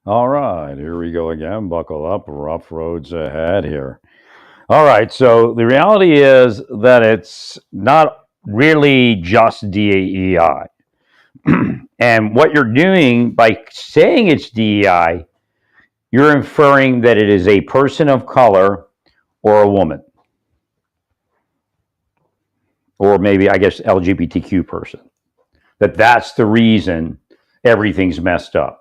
All right, here we go again. Buckle up, rough roads ahead here. All right, so the reality is that it's not really just DEI. And what you're doing by saying it's DEI, you're inferring that it is a person of color or a woman, or maybe, I guess, LGBTQ person. That's the reason everything's messed up.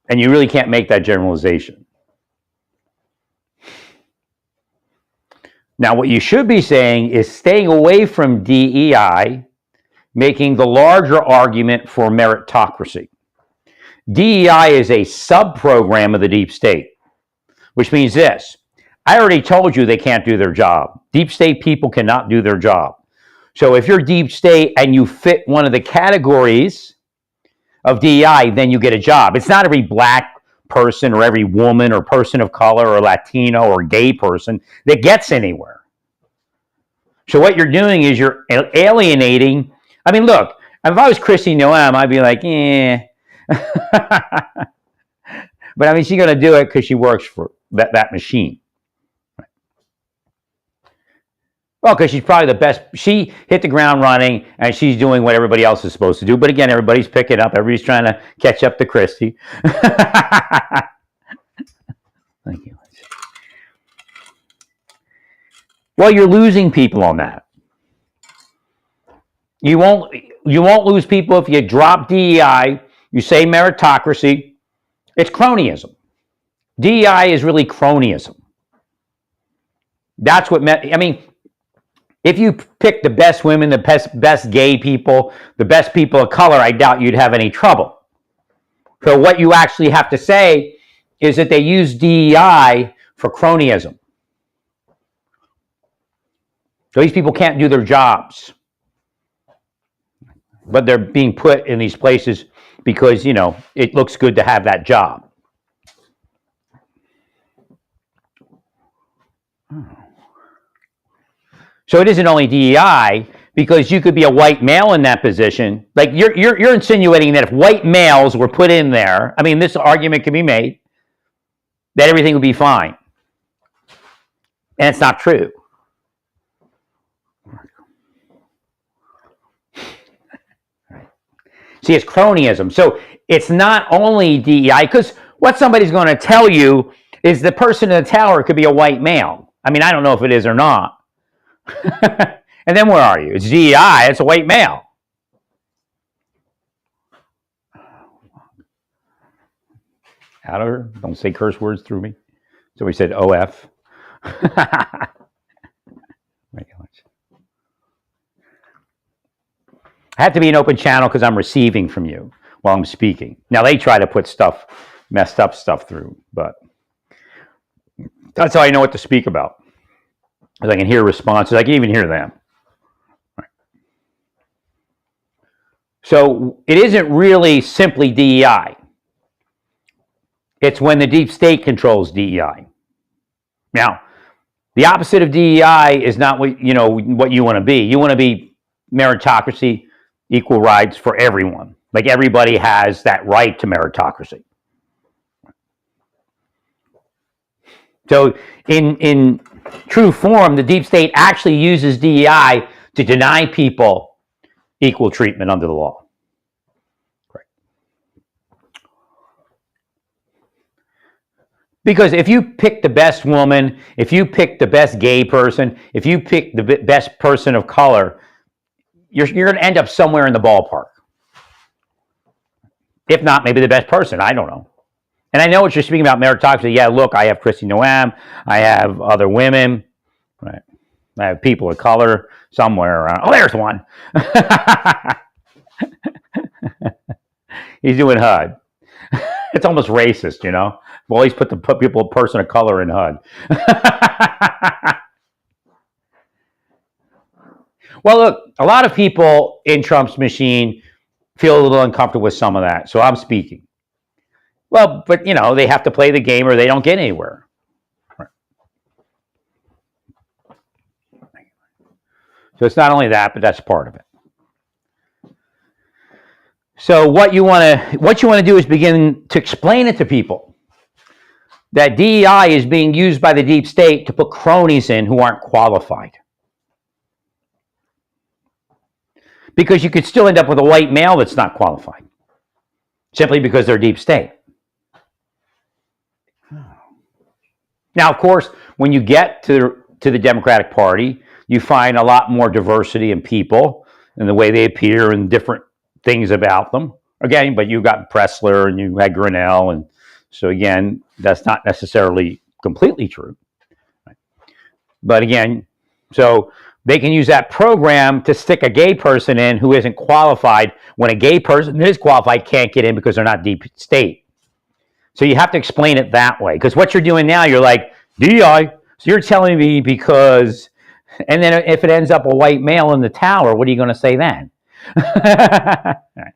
And you really can't make that generalization. Now, what you should be saying is staying away from DEI, making the larger argument for meritocracy. DEI is a sub program of the deep state, which means this. I already told you they can't do their job. Deep state people cannot do their job. So if you're deep state and you fit one of the categories of DEI, then you get a job. It's not every black person or every woman or person of color or Latino or gay person that gets anywhere. So what you're doing is you're alienating. I mean, look, if I was Kristi Noem, I'd be like, but I mean, she's going to do it because she works for that machine. Well, because she's probably the best. She hit the ground running, and she's doing what everybody else is supposed to do. But again, everybody's picking up. Everybody's trying to catch up to Kristi. Thank you. Well, you're losing people on that. You won't lose people if you drop DEI. You say meritocracy. It's cronyism. DEI is really cronyism. That's what I mean. If you pick the best women, the best gay people, the best people of color, I doubt you'd have any trouble. So what you actually have to say is that they use DEI for cronyism. So these people can't do their jobs, but they're being put in these places because, it looks good to have that job. So it isn't only DEI, because you could be a white male in that position. Like you're insinuating that if white males were put in there, I mean, this argument can be made that everything would be fine. And it's not true. See, it's cronyism. So it's not only DEI, because what somebody's going to tell you is the person in the tower could be a white male. I mean, I don't know if it is or not. And then where are you? It's DEI, it's a white male. Out of her. Don't say curse words through me. So we said OF. I have to be an open channel because I'm receiving from you while I'm speaking. Now they try to put messed up stuff through, but that's how I know what to speak about. Because I can hear responses. I can even hear them. So it isn't really simply DEI. It's when the deep state controls DEI. Now, the opposite of DEI is not what you want to be. You want to be meritocracy, equal rights for everyone. Like everybody has that right to meritocracy. So in true form, the deep state actually uses DEI to deny people equal treatment under the law. Right. Because if you pick the best woman, if you pick the best gay person, if you pick the best person of color, you're going to end up somewhere in the ballpark. If not, maybe the best person. I don't know. And I know what you're speaking about meritocracy. Yeah, look, I have Kristi Noem. I have other women. Right. I have people of color somewhere around. Oh, there's one. He's doing HUD. It's almost racist, We'll always put person of color in HUD. Well, look, a lot of people in Trump's machine feel a little uncomfortable with some of that. So I'm speaking. Well, but, they have to play the game or they don't get anywhere. So it's not only that, but that's part of it. So what you want to do is begin to explain it to people that DEI is being used by the deep state to put cronies in who aren't qualified. Because you could still end up with a white male that's not qualified, simply because they're deep state. Now, of course, when you get to the Democratic Party, you find a lot more diversity in people and the way they appear and different things about them. Again, but you got Pressler and you had Grinnell, and so again, that's not necessarily completely true. But again, so they can use that program to stick a gay person in who isn't qualified when a gay person that is qualified can't get in because they're not deep state. So you have to explain it that way, because what you're doing now, you're like, DEI, so you're telling me because, and then if it ends up a white male in the tower, what are you going to say then?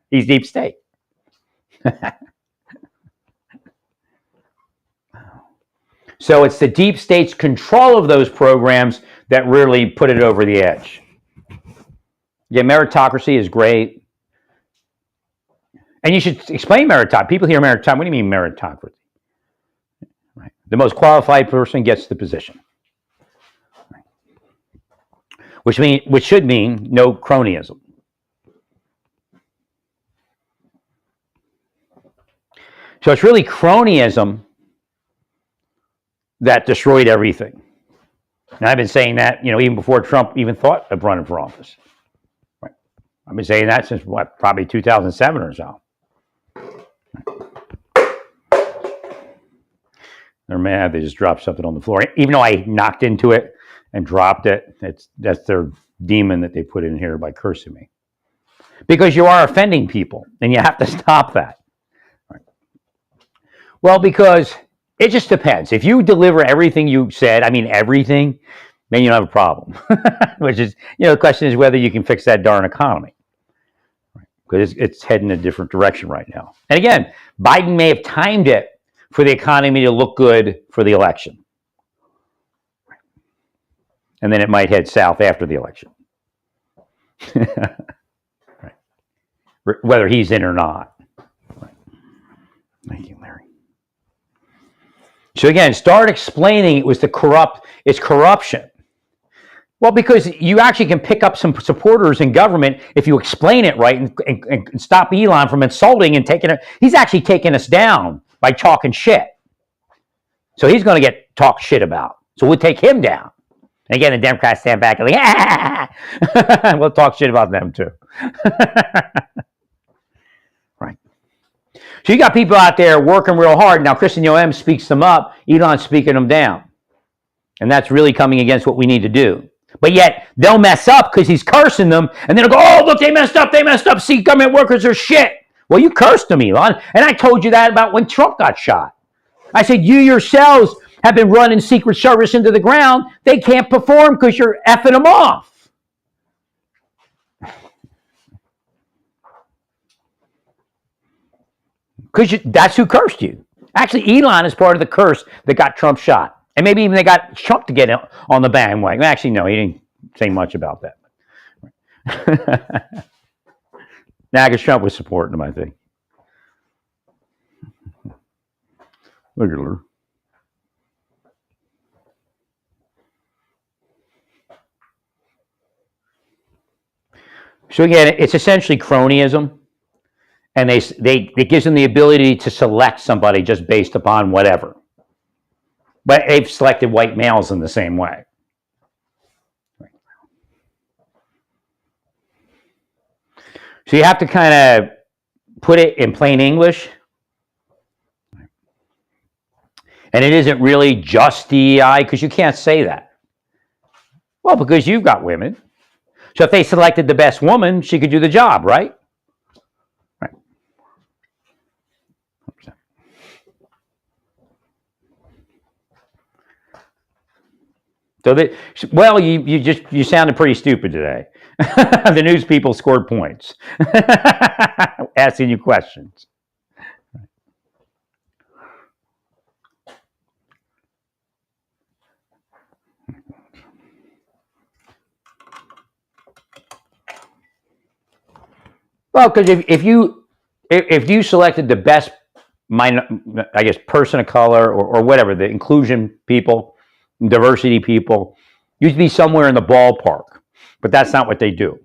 He's deep state. So it's the deep state's control of those programs that really put it over the edge. Yeah, meritocracy is great. And you should explain meritocracy. People hear meritocracy. What do you mean meritocracy? Right. The most qualified person gets the position. Right. Which should mean no cronyism. So it's really cronyism that destroyed everything. And I've been saying that, even before Trump even thought of running for office. Right. I've been saying that since probably 2007 or so. They're mad. They just dropped something on the floor. Even though I knocked into it and dropped it, that's their demon that they put in here by cursing me. Because you are offending people, and you have to stop that. Right. Well, because it just depends. If you deliver everything you said, everything, then you don't have a problem. Which is, the question is whether you can fix that darn economy. Because it's heading in a different direction right now. And again, Biden may have timed it for the economy to look good for the election. And then it might head south after the election. Right. Whether he's in or not. Right. Thank you, Larry. So again, start explaining it's corruption. Well, because you actually can pick up some supporters in government if you explain it right and stop Elon from insulting and taking it. He's actually taking us down by talking shit. So he's going to get talked shit about. So we'll take him down. And again, the Democrats stand back and like, we'll talk shit about them too. Right. So you got people out there working real hard. Now, Kristen Noem speaks them up. Elon's speaking them down. And that's really coming against what we need to do. But yet, they'll mess up because he's cursing them. And then they'll go, oh, look, they messed up. See, government workers are shit. Well, you cursed them, Elon. And I told you that about when Trump got shot. I said, you yourselves have been running Secret Service into the ground. They can't perform because you're effing them off. Because that's who cursed you. Actually, Elon is part of the curse that got Trump shot. And maybe even they got Trump to get on the bandwagon. Actually, no, he didn't say much about that. Now, because Trump was supporting him, I think. Look at her. So again, it's essentially cronyism. And it gives them the ability to select somebody just based upon whatever. But they've selected white males in the same way. So you have to kind of put it in plain English. And it isn't really just DEI, because you can't say that. Well, because you've got women. So if they selected the best woman, she could do the job, right? Right. So you sounded pretty stupid today. The news people scored points. Asking you questions. Well, because if you if you selected the best, I guess, person of color or whatever, the inclusion people, diversity people, you'd be somewhere in the ballpark. But that's not what they do.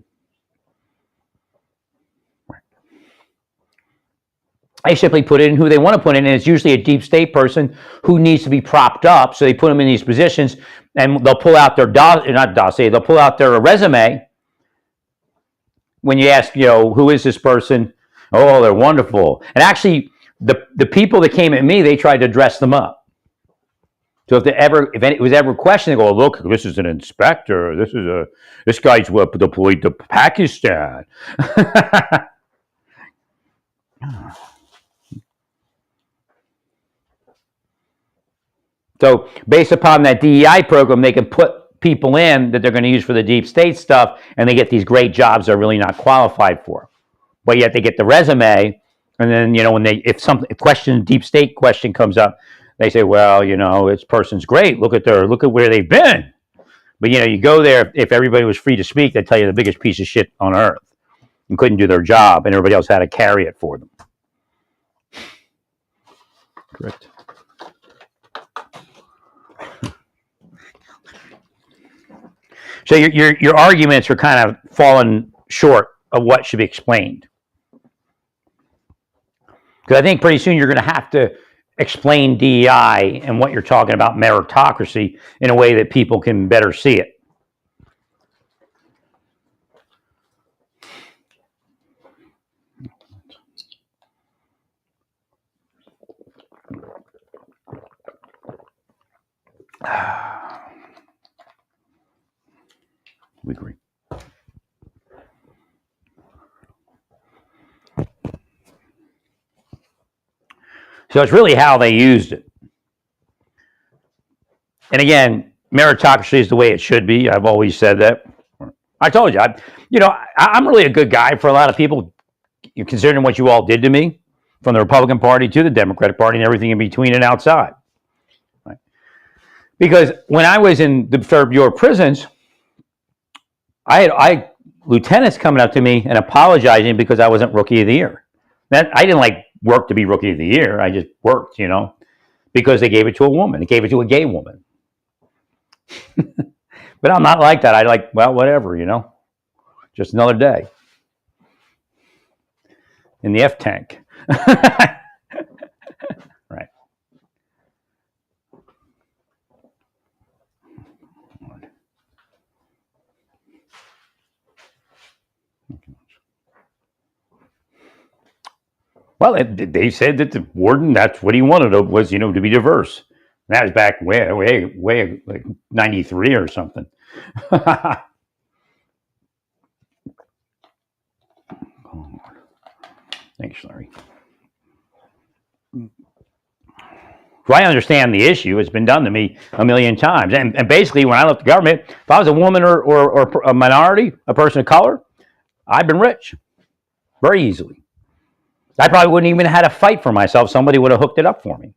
They simply put in who they want to put in, and it's usually a deep state person who needs to be propped up. So they put them in these positions, and they'll pull out their they'll pull out their resume. When you ask, who is this person? Oh, they're wonderful. And actually, the people that came at me, they tried to dress them up. So if it was ever questioned, they go, look, this is an inspector. This guy's deployed to Pakistan. So based upon that DEI program, they can put people in that they're going to use for the deep state stuff, and they get these great jobs they're really not qualified for. But yet they get the resume, and then when deep state question comes up, they say, well, this person's great. Look at where they've been. But you go there, if everybody was free to speak, they'd tell you the biggest piece of shit on earth and couldn't do their job, and everybody else had to carry it for them. Correct. So your arguments are kind of falling short of what should be explained. Because I think pretty soon you're going to have to explain DEI and what you're talking about meritocracy in a way that people can better see it. We agree. So it's really how they used it. And again, meritocracy is the way it should be. I've always said that. I told you, I'm really a good guy for a lot of people, considering what you all did to me, from the Republican Party to the Democratic Party and everything in between and outside. Right? Because when I was in the Federal Bureau of Prisons, I had lieutenants coming up to me and apologizing because I wasn't Rookie of the Year. I didn't work to be Rookie of the Year. I just worked, because they gave it to a woman. They gave it to a gay woman. But I'm not like that. Well, whatever, just another day in the F tank. Right. Well, they said that the warden, that's what he wanted, was, to be diverse. And that was back way, like 93 or something. Thanks, Larry. So I understand the issue. It's been done to me a million times. And basically, when I left the government, if I was a woman or a minority, a person of color, I'd been rich very easily. I probably wouldn't even have had to fight for myself. Somebody would have hooked it up for me.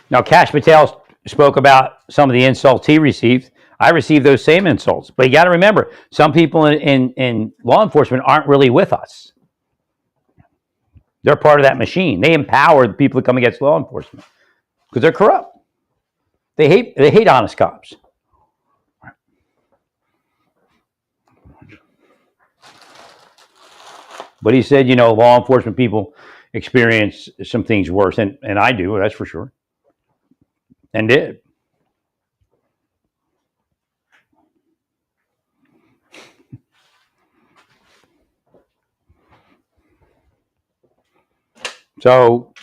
Now, Kash Patel spoke about some of the insults he received. I received those same insults. But you got to remember, some people in law enforcement aren't really with us. They're part of that machine. They empower the people that come against law enforcement because they're corrupt. They hate honest cops. But he said, law enforcement people experience some things worse, and I do, that's for sure. And did. So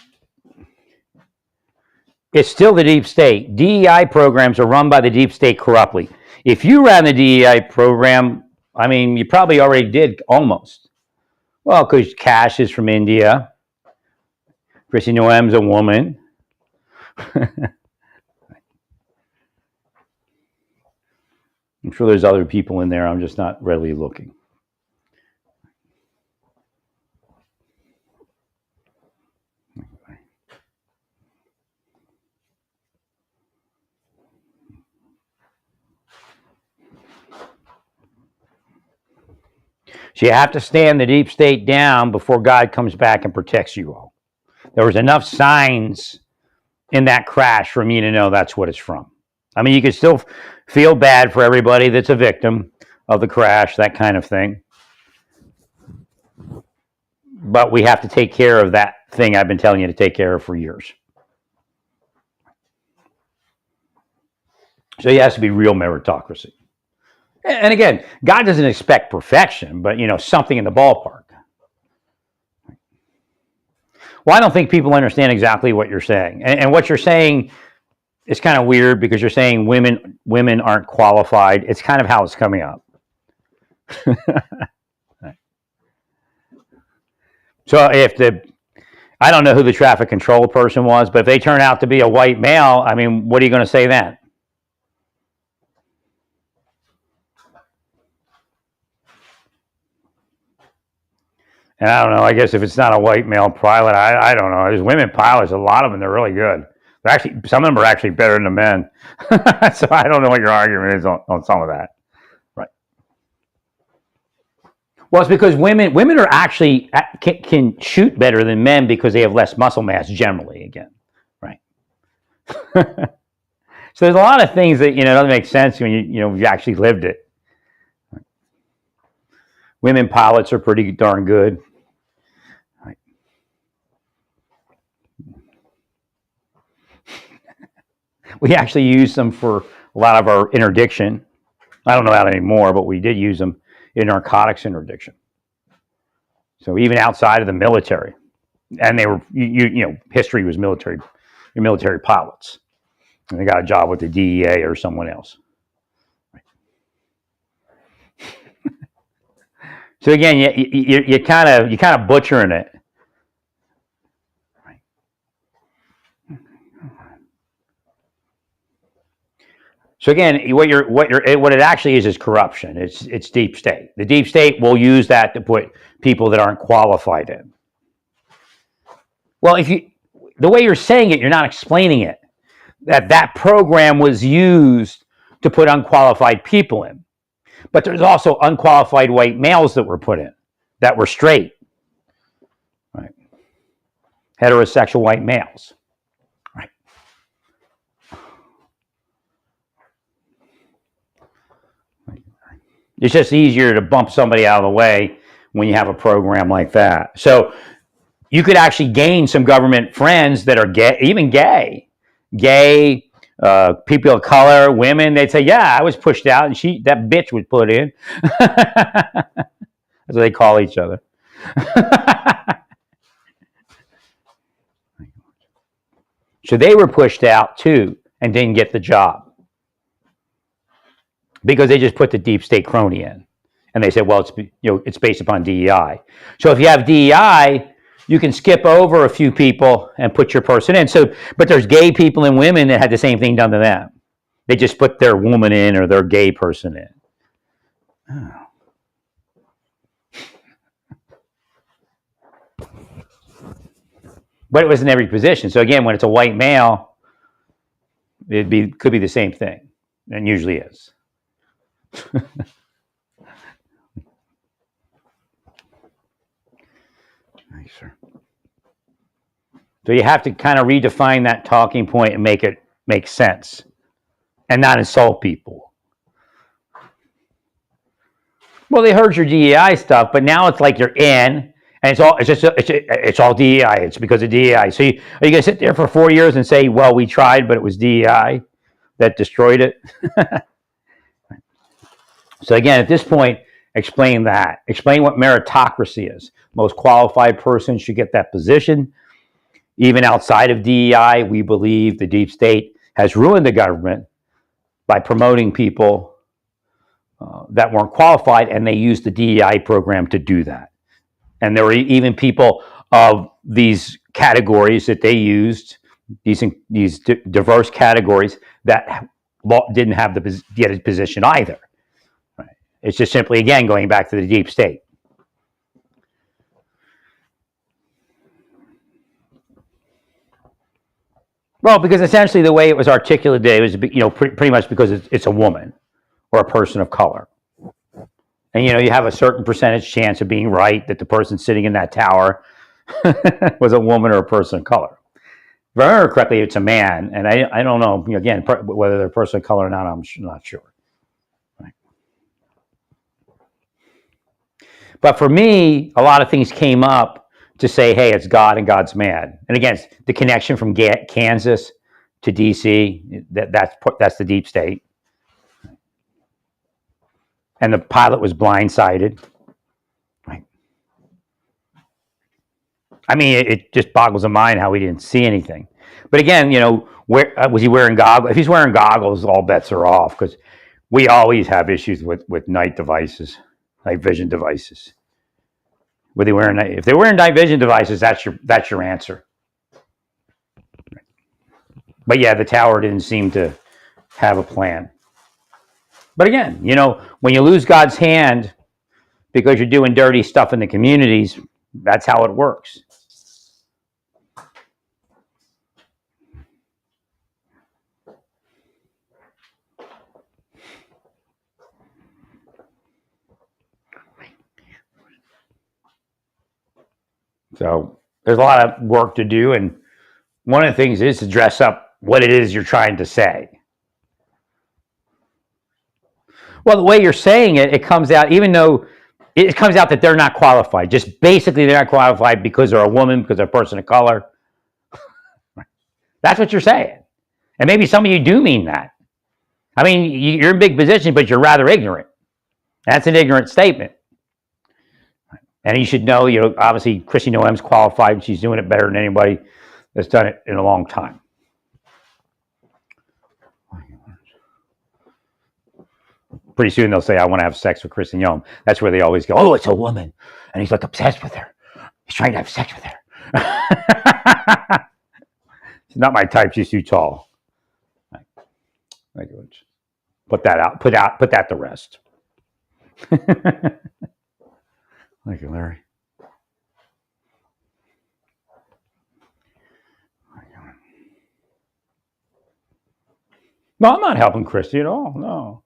it's still the deep state. DEI programs are run by the deep state corruptly. If you ran the DEI program, you probably already did almost. Well, because Kash is from India. Kristi Noem's a woman. I'm sure there's other people in there. I'm just not readily looking. So you have to stand the deep state down before God comes back and protects you all. There was enough signs in that crash for me to know that's what it's from. I mean, you could still feel bad for everybody that's a victim of the crash, that kind of thing. But we have to take care of that thing I've been telling you to take care of for years. So it has to be real meritocracy. And again, God doesn't expect perfection, but something in the ballpark. Well, I don't think people understand exactly what you're saying. And what you're saying is kind of weird because you're saying women aren't qualified. It's kind of how it's coming up. So I don't know who the traffic control person was, but if they turn out to be a white male, I mean, what are you going to say then? And I don't know, I guess if it's not a white male pilot, I don't know. There's women pilots, a lot of them, they're really good. They're actually, some of them are actually better than the men. So I don't know what your argument is on some of that. Right. Well, it's because women are actually, can shoot better than men because they have less muscle mass generally, again. Right. So there's a lot of things that, doesn't make sense when you actually lived it. Women pilots are pretty darn good. Right. We actually use them for a lot of our interdiction. I don't know that anymore, but we did use them in narcotics interdiction. So even outside of the military, and they were, history was military pilots, and they got a job with the DEA or someone else. So again, you kind of butchering it. So again, what it actually is corruption. It's deep state. The deep state will use that to put people that aren't qualified in. Well, the way you're saying it, you're not explaining it. That program was used to put unqualified people in. But there's also unqualified white males that were put in, that were straight. Right. Heterosexual white males. Right. It's just easier to bump somebody out of the way when you have a program like that. So you could actually gain some government friends that are gay, even gay, people of color, women. They'd say, "Yeah, I was pushed out, and that bitch was put in." That's what they call each other. So they were pushed out too, and didn't get the job because they just put the deep state crony in, and they said, "Well, it's based upon DEI." So if you have DEI, you can skip over a few people and put your person in. So, but there's gay people and women that had the same thing done to them. They just put their woman in or their gay person in. Oh. But it was in every position. So again, when it's a white male, could be the same thing, and usually is. Nice, sir. So you have to kind of redefine that talking point and make it make sense, and not insult people. Well, they heard your DEI stuff, but now it's like you're in, and it's all DEI. It's because of DEI. So are you going to sit there for 4 years and say, "Well, we tried, but it was DEI that destroyed it"? So again, at this point, explain that. Explain what meritocracy is. Most qualified person should get that position. Even outside of DEI, we believe the deep state has ruined the government by promoting people that weren't qualified, and they used the DEI program to do that. And there were even people of these categories that they used, these diverse categories, that didn't have get a position either. Right. It's just simply, again, going back to the deep state. Well, because essentially the way it was articulated was, pretty much because it's a woman or a person of color. And, you have a certain percentage chance of being right that the person sitting in that tower was a woman or a person of color. If I remember correctly, it's a man. And I don't know, again, whether they're a person of color or not, I'm not sure. Right. But for me, a lot of things came up to say, hey, it's God and God's man. And again, the connection from Kansas to DC, that's the deep state. And the pilot was blindsided. Right. I mean, it just boggles the mind how he didn't see anything. But again, where was he wearing goggles? If he's wearing goggles, all bets are off, because we always have issues with night devices, night vision devices. If they're wearing night vision devices, that's your answer. But yeah, the tower didn't seem to have a plan. But again, when you lose God's hand because you're doing dirty stuff in the communities, that's how it works. So there's a lot of work to do, and one of the things is to dress up what it is you're trying to say. Well, the way you're saying it, it comes out, even though it comes out that they're not qualified. Just basically, they're not qualified because they're a woman, because they're a person of color. That's what you're saying. And maybe some of you do mean that. I mean, you're in big position, but you're rather ignorant. That's an ignorant statement. And you should know, obviously, Kristi Noem's qualified. She's doing it better than anybody that's done it in a long time. Pretty soon they'll say, I want to have sex with Kristi Noem. That's where they always go, oh, it's a woman. And he's like obsessed with her. He's trying to have sex with her. She's not my type. She's too tall. Put that out. Put that to rest. Thank you, Larry. No, I'm not helping Kristi at all. No.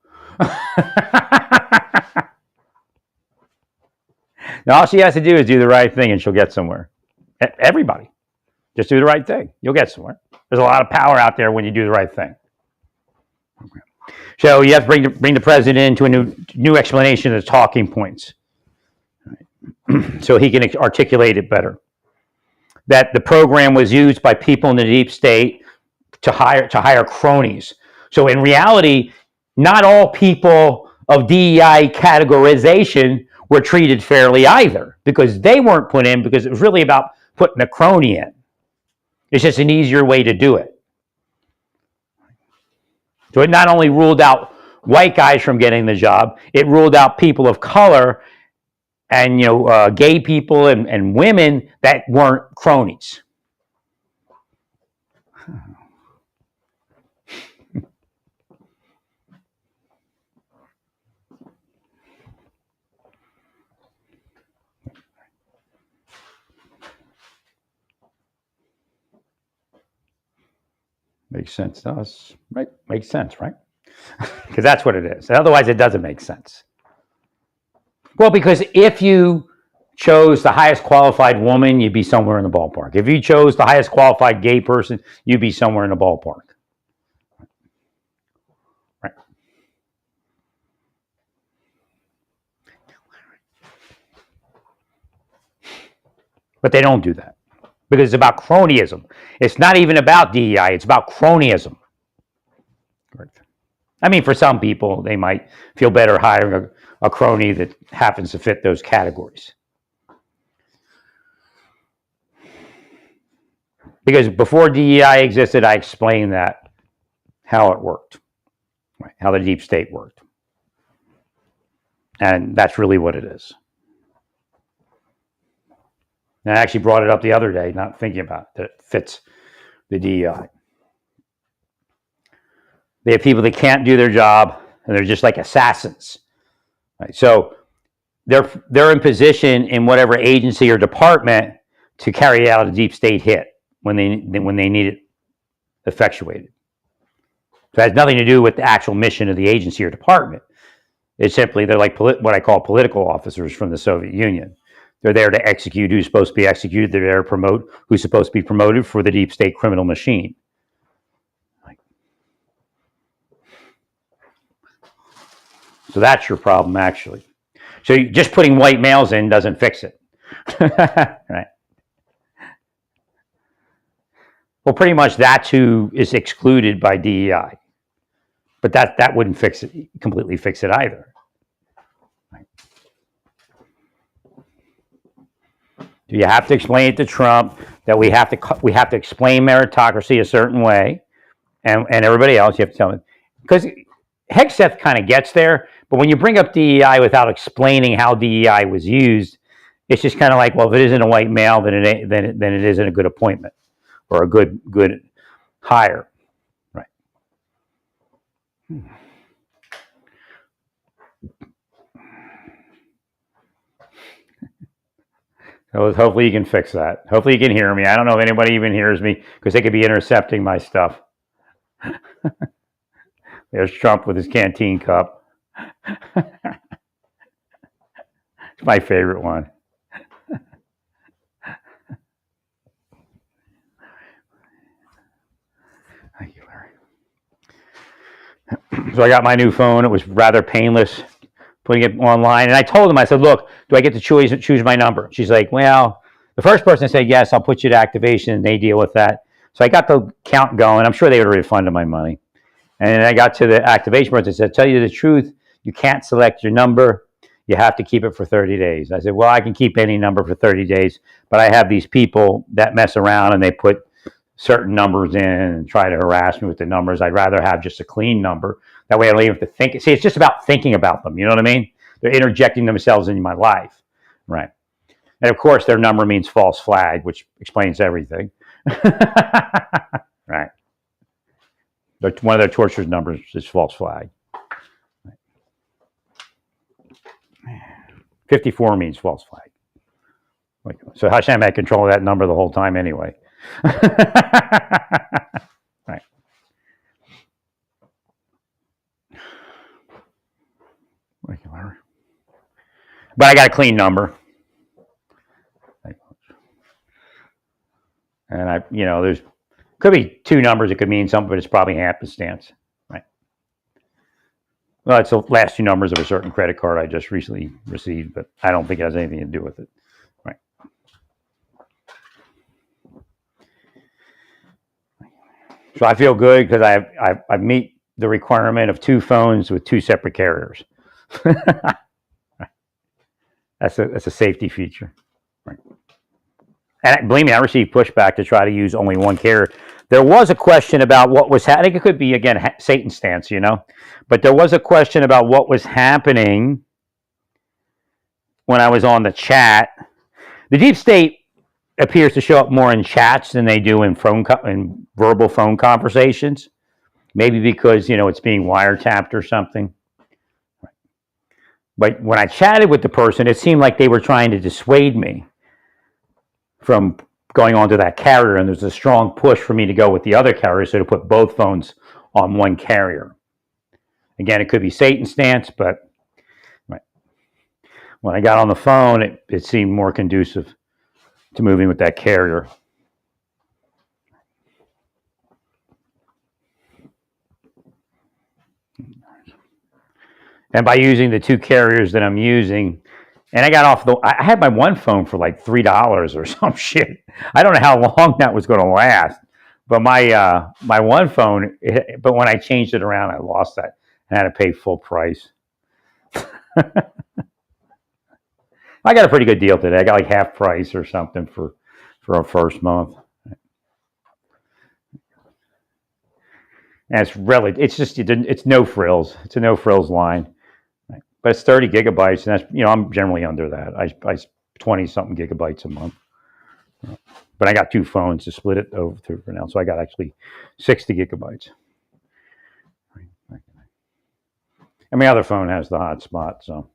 Now, all she has to do is do the right thing and she'll get somewhere. Everybody. Just do the right thing. You'll get somewhere. There's a lot of power out there when you do the right thing. Okay. So you have to bring the president into a new explanation of the talking points. Right. So he can articulate it better. That the program was used by people in the deep state to hire cronies. So in reality, not all people of DEI categorization were treated fairly either, because they weren't put in because it was really about putting a crony in. It's just an easier way to do it. So it not only ruled out white guys from getting the job, it ruled out people of color and gay people and women that weren't cronies. Makes sense to us, right? Makes sense, right? Because that's what it is. Otherwise, it doesn't make sense. Well, because if you chose the highest qualified woman, you'd be somewhere in the ballpark. If you chose the highest qualified gay person, you'd be somewhere in the ballpark. Right. But they don't do that. Because it's about cronyism. It's not even about DEI, it's about cronyism. I mean, for some people, they might feel better hiring a crony that happens to fit those categories. Because before DEI existed, I explained that, how it worked, right? How the deep state worked. And that's really what it is. And I actually brought it up the other day, not thinking about it, that it fits the DEI. They have people that can't do their job, and they're just like assassins. Right? So they're in position in whatever agency or department to carry out a deep state hit when they need it effectuated. So it has nothing to do with the actual mission of the agency or department. It's simply they're like what I call political officers from the Soviet Union. They're there to execute who's supposed to be executed. They're there to promote who's supposed to be promoted for the deep state criminal machine. So that's your problem, actually. So just putting white males in doesn't fix it. Right. Well, pretty much that's who is excluded by DEI. But that wouldn't completely fix it either. Right. Do you have to explain it to Trump that we have to explain meritocracy a certain way, and everybody else you have to tell them, because Hegseth kind of gets there, but when you bring up DEI without explaining how DEI was used, it's just kind of like, well, if it isn't a white male, then it isn't a good appointment or a good hire, right? So hopefully you can fix that. Hopefully you can hear me. I don't know if anybody even hears me because they could be intercepting my stuff. There's Trump with his canteen cup. It's my favorite one. Thank you, Larry. So I got my new phone. It was rather painless putting it online. And I told them, I said, look, do I get to choose my number? She's like, well, the first person said, yes, I'll put you to activation, and they deal with that. So I got the count going. I'm sure they would have refunded my money. And then I got to the activation person and said, tell you the truth, you can't select your number. You have to keep it for 30 days. I said, well, I can keep any number for 30 days, but I have these people that mess around and they put certain numbers in and try to harass me with the numbers. I'd rather have just a clean number. That way I don't even have to think. See, it's just about thinking about them. You know what I mean? They're interjecting themselves into my life. Right. And of course, their number means false flag, which explains everything. Right. One of their torture numbers is false flag. 54 means false flag. So how should I make control of that number the whole time anyway? Right. But I got a clean number. And there's could be two numbers. It could mean something, but it's probably happenstance. Right. Well, it's the last two numbers of a certain credit card I just recently received, but I don't think it has anything to do with it. Right. So I feel good because I meet the requirement of two phones with two separate carriers. That's a safety feature. Right. And believe me, I received pushback to try to use only one carrier. There was a question about what was happening. It could be, again, Satan stance, but there was a question about what was happening when I was on the chat. The deep state appears to show up more in chats than they do in verbal phone conversations. Maybe because, it's being wiretapped or something. But when I chatted with the person, it seemed like they were trying to dissuade me from going on to that carrier, and there's a strong push for me to go with the other carrier, so to put both phones on one carrier. Again, it could be Satan stance, but right. When I got on the phone, it seemed more conducive to moving with that carrier. And by using the two carriers that I'm using, and I had my one phone for like $3 or some shit. I don't know how long that was going to last, but my one phone, but when I changed it around, I lost that and had to pay full price. I got a pretty good deal today. I got like half price or something for a first month. And it's no frills. It's a no frills line. But it's 30 gigabytes, and that's, I'm generally under that. I 20-something gigabytes a month. But I got two phones to split it over to for now, so I got actually 60 gigabytes. And my other phone has the hotspot, so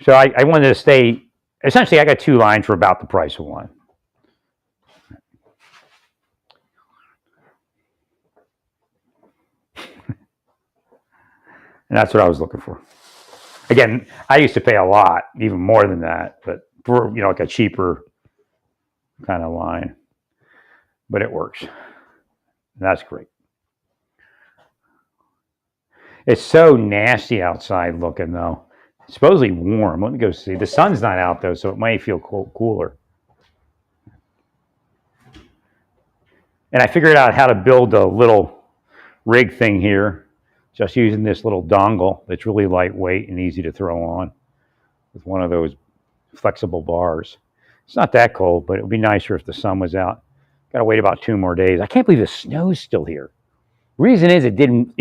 I wanted to stay. Essentially, I got two lines for about the price of one. And that's what I was looking for. Again, I used to pay a lot, even more than that, but for like a cheaper kind of line. But it works. That's great. It's so nasty outside looking though. It's supposedly warm. Let me go see. The sun's not out though, so it might feel cooler. And I figured out how to build a little rig thing here, just using this little dongle that's really lightweight and easy to throw on with one of those flexible bars. It's not that cold, but it would be nicer if the sun was out. Got to wait about 2 more days. I can't believe the snow's still here. Reason is it didn't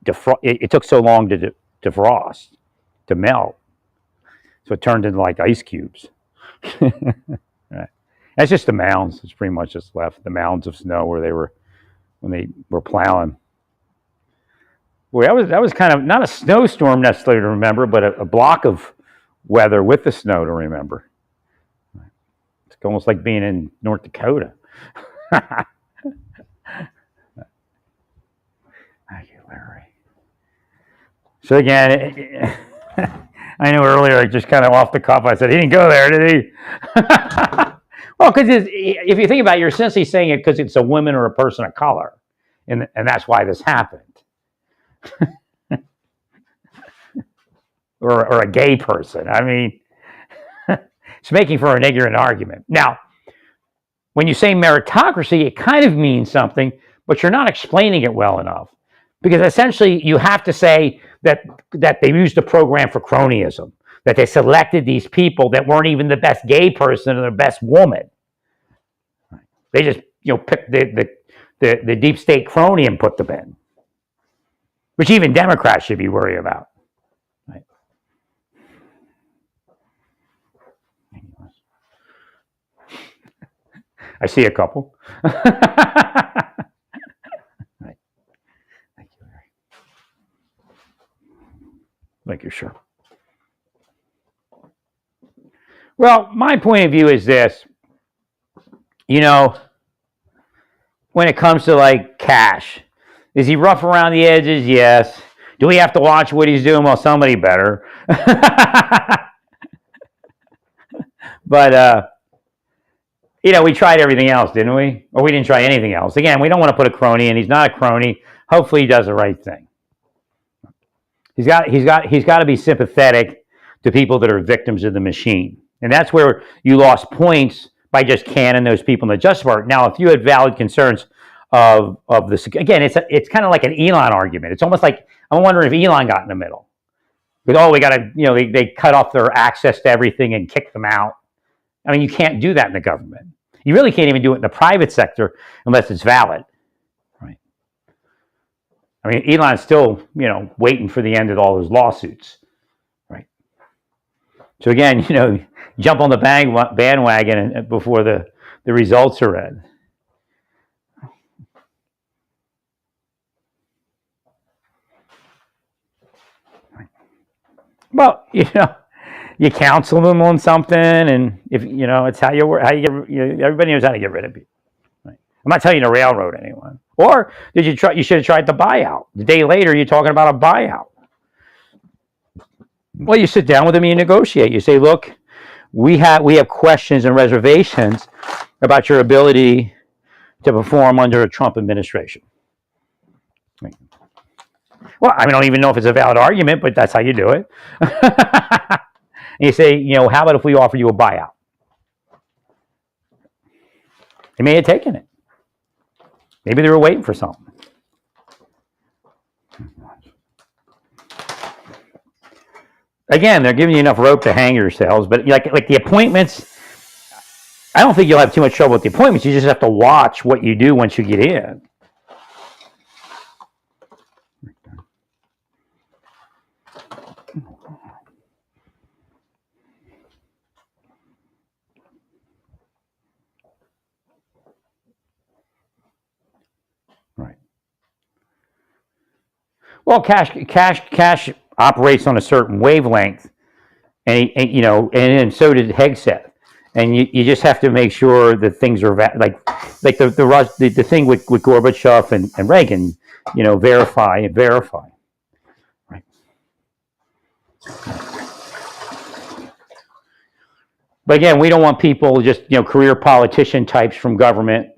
defrost. It took so long to defrost, to melt, so it turned into like ice cubes. Right. That's just the mounds. It's pretty much just left the mounds of snow where they were when they were plowing. Boy, that was kind of not a snowstorm necessarily to remember, but a block of weather with the snow to remember. It's almost like being in North Dakota. Thank you, Larry. So again, I know earlier, I just kind of off the cuff, I said, he didn't go there, did he? Well, because if you think about it, you're essentially saying it because it's a woman or a person of color. And that's why this happened. or a gay person. I mean, it's making for an ignorant argument. Now, when you say meritocracy, it kind of means something, but you're not explaining it well enough. Because essentially, you have to say that they used the program for cronyism, that they selected these people that weren't even the best gay person or the best woman. They just picked the deep state crony and put them in, which even Democrats should be worried about. Right? I see a couple. Right. Thank you, Larry. Thank you, sure. Well, my point of view is this. When it comes to like Kash, is he rough around the edges? Yes. Do we have to watch what he's doing? Well, somebody better. But, we tried everything else, didn't we? Or we didn't try anything else. Again, we don't want to put a crony in. He's not a crony. Hopefully he does the right thing. He's got to be sympathetic to people that are victims of the machine. And that's where you lost points by just canning those people in the Justice Department. Now, if you had valid concerns of this, again, it's kind of like an Elon argument. It's almost like, I'm wondering if Elon got in the middle. But, we got to, they cut off their access to everything and kick them out. I mean, you can't do that in the government. You really can't even do it in the private sector unless it's valid. Right? I mean, Elon's still, waiting for the end of all those lawsuits. Right? So again, jump on the bandwagon before the results are in. Well, you counsel them on something, and if it's how you work, everybody knows how to get rid of people. Right? I'm not telling you to railroad anyone. Or did you try? You should have tried the buyout. The day later, you're talking about a buyout. Well, you sit down with them and you negotiate. You say, look, we have questions and reservations about your ability to perform under a Trump administration. Right. Well, I don't even know if it's a valid argument, but that's how you do it. And you say, how about if we offer you a buyout? They may have taken it. Maybe they were waiting for something. Again, they're giving you enough rope to hang yourselves, but like the appointments, I don't think you'll have too much trouble with the appointments. You just have to watch what you do once you get in. Right. Well, Kash operates on a certain wavelength, and so did Hegseth. And you just have to make sure that things are like the thing with Gorbachev and Reagan, verify. Right. But again, we don't want people just, career politician types from government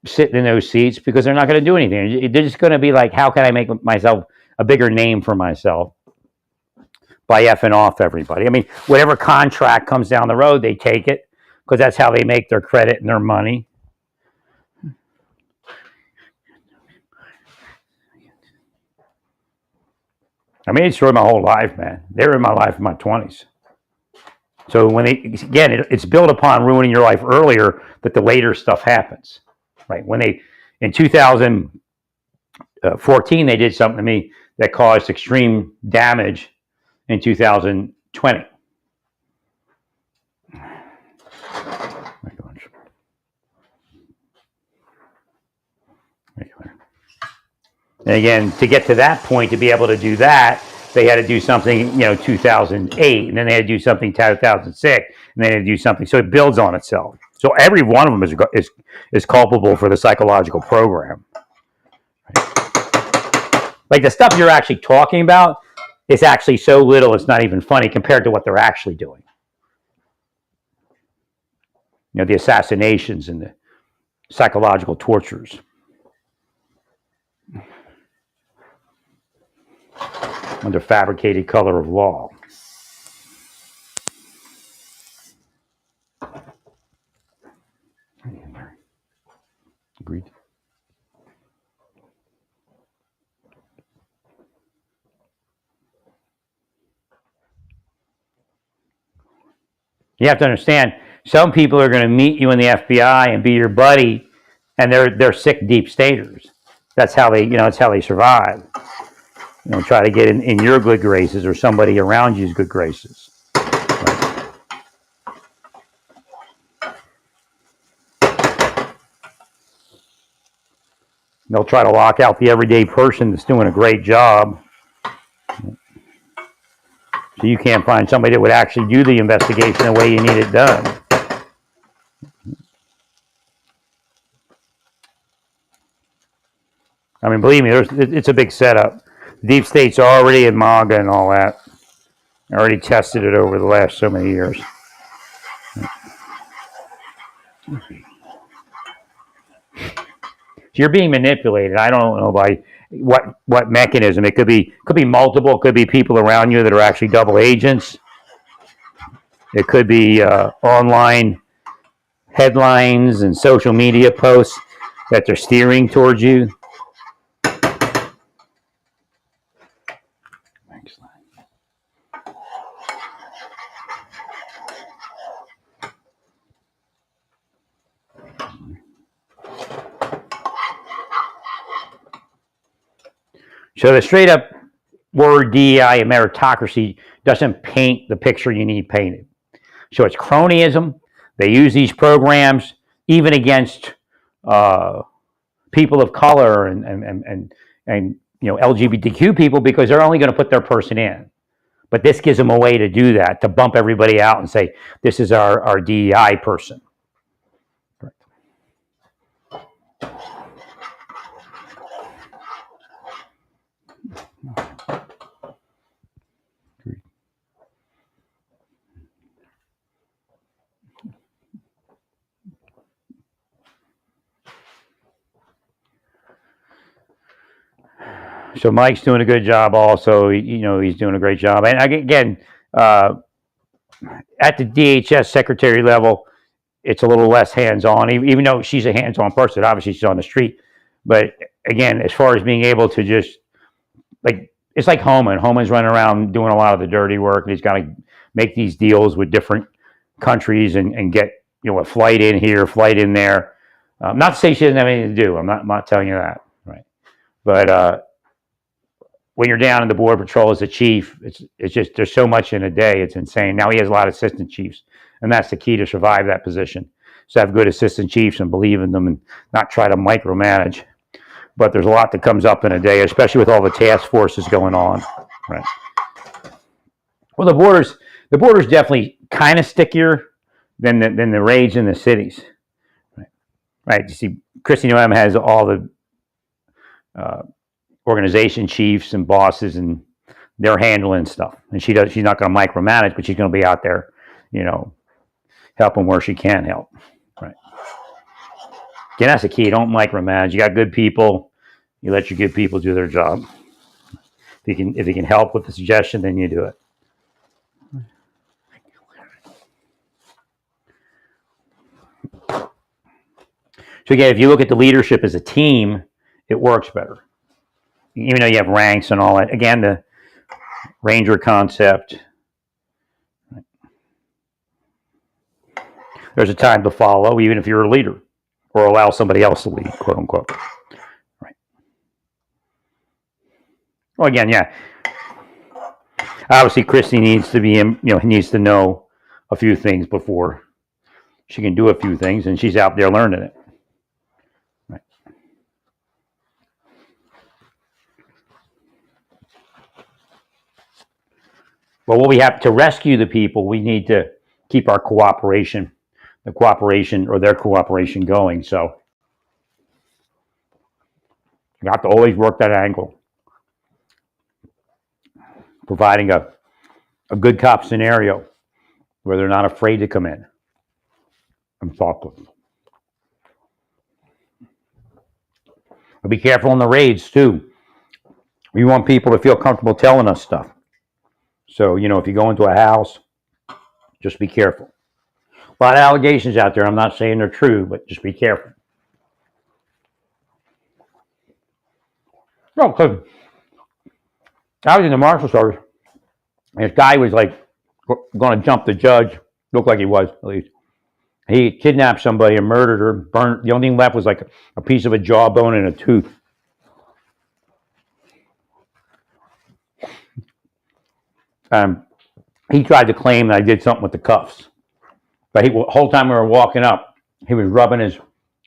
sitting in those seats because they're not going to do anything. They're just going to be like, how can I make myself a bigger name for myself by effing off everybody? I mean, whatever contract comes down the road, they take it because that's how they make their credit and their money. I mean, it's ruined my whole life, man. They ruined my life in my 20s. So it's built upon ruining your life earlier that the later stuff happens, right? In 2014, they did something to me that caused extreme damage in 2020. And again, to get to that point, to be able to do that, they had to do something, 2008, and then they had to do something 2006, and they had to do something. So it builds on itself. So every one of them is culpable for the psychological program. Like the stuff you're actually talking about is actually so little, it's not even funny compared to what they're actually doing. The assassinations and the psychological tortures. Under fabricated color of law. Agreed. You have to understand, some people are going to meet you in the FBI and be your buddy, and they're sick deep staters. That's how they, that's how they survive. Try to get in your good graces or somebody around you's good graces. Right. They'll try to lock out the everyday person that's doing a great job. So you can't find somebody that would actually do the investigation the way you need it done. I mean, believe me, it's a big setup. Deep State's already in MAGA and all that. I already tested it over the last so many years. So you're being manipulated. I don't know by what mechanism. It could be multiple. It could be people around you that are actually double agents. It could be online headlines and social media posts that they're steering towards you. So the straight up word DEI and meritocracy doesn't paint the picture you need painted. So it's cronyism. They use these programs even against people of color and LGBTQ people because they're only going to put their person in. But this gives them a way to do that, to bump everybody out and say, this is our DEI person. So Mike's doing a good job also. He's doing a great job. And again, at the DHS secretary level, it's a little less hands-on, even though she's a hands-on person. Obviously, she's on the street. But again, as far as being able to just, it's like Homan. Homan's running around doing a lot of the dirty work, and he's got to make these deals with different countries and get, a flight in here, flight in there. Not to say she doesn't have anything to do. I'm not telling you that, right? But when you're down in the Border Patrol as a chief, it's just, there's so much in a day. It's insane. Now he has a lot of assistant chiefs, and that's the key to survive that position. So have good assistant chiefs and believe in them and not try to micromanage. But there's a lot that comes up in a day, especially with all the task forces going on. Right. Well, the border's definitely kind of stickier than the raids in the cities. Right. You see, Kristi Noem has all the organization chiefs and bosses and they're handling stuff, and she's not going to micromanage, but she's going to be out there, helping where she can help. Right. Again, that's the key. Don't micromanage. You got good people. You let your good people do their job. If you can help with the suggestion, then you do it. So again, if you look at the leadership as a team, it works better. Even though you have ranks and all that. Again, the Ranger concept. There's a time to follow, even if you're a leader, or allow somebody else to lead, quote unquote. Right. Well, again, yeah. Obviously, Christy needs to be, needs to know a few things before she can do a few things, and she's out there learning it. Right. Well, what we have to rescue the people, we need to keep our cooperation, their cooperation going. So you have to always work that angle, providing a good cop scenario where they're not afraid to come in and talk with them. But be careful in the raids too. We want people to feel comfortable telling us stuff. So, if you go into a house, just be careful. A lot of allegations out there. I'm not saying they're true, but just be careful. No, because I was in the Marshal Service, and this guy was like going to jump the judge. Looked like he was, at least. He kidnapped somebody and murdered her, burned. The only thing left was like a piece of a jawbone and a tooth. He tried to claim that I did something with the cuffs. But the whole time we were walking up, he was rubbing his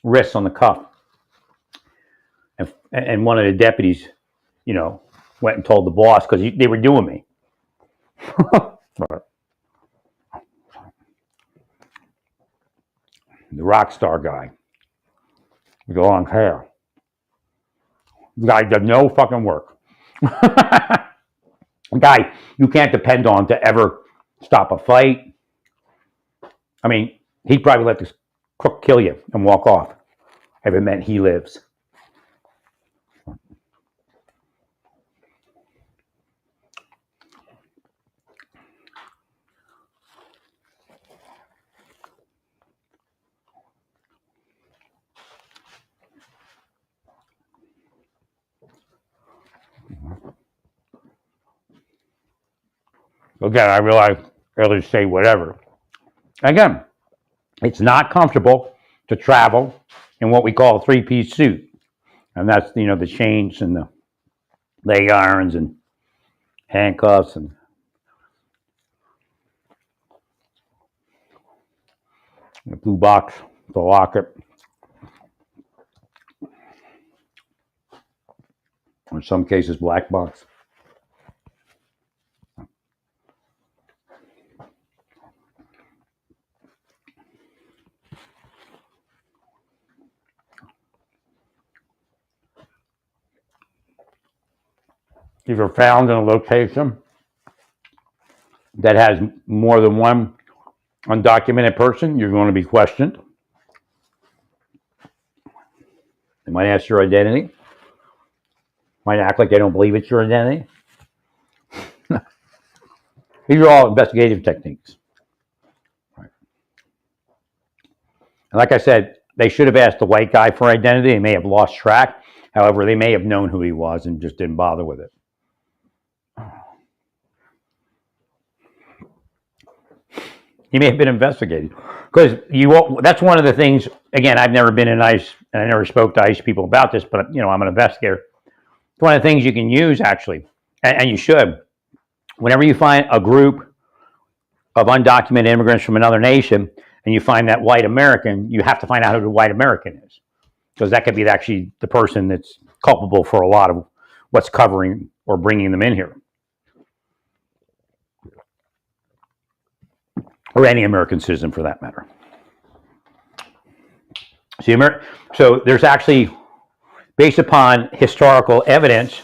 wrists on the cuff. And one of the deputies, went and told the boss because they were doing me. The rock star guy with the long hair. The guy does no fucking work. A guy you can't depend on to ever stop a fight. I mean, he'd probably let this crook kill you and walk off if it meant he lives. Again, I realize others say whatever. Again, it's not comfortable to travel in what we call a three-piece suit. And that's, the chains and the leg irons and handcuffs and the blue box, the locket. In some cases, black box. If you're found in a location that has more than one undocumented person, you're going to be questioned. They might ask your identity. Might act like they don't believe it's your identity. These are all investigative techniques. Right. And like I said, they should have asked the white guy for identity. They may have lost track. However, they may have known who he was and just didn't bother with it. He may have been investigated. Because that's one of the things, again, I've never been in ICE, and I never spoke to ICE people about this, but, I'm an investigator. It's one of the things you can use, actually, and you should. Whenever you find a group of undocumented immigrants from another nation, and you find that white American, you have to find out who the white American is. Because that could be actually the person that's culpable for a lot of what's covering or bringing them in here. Or any American citizen, for that matter. So there's actually, based upon historical evidence,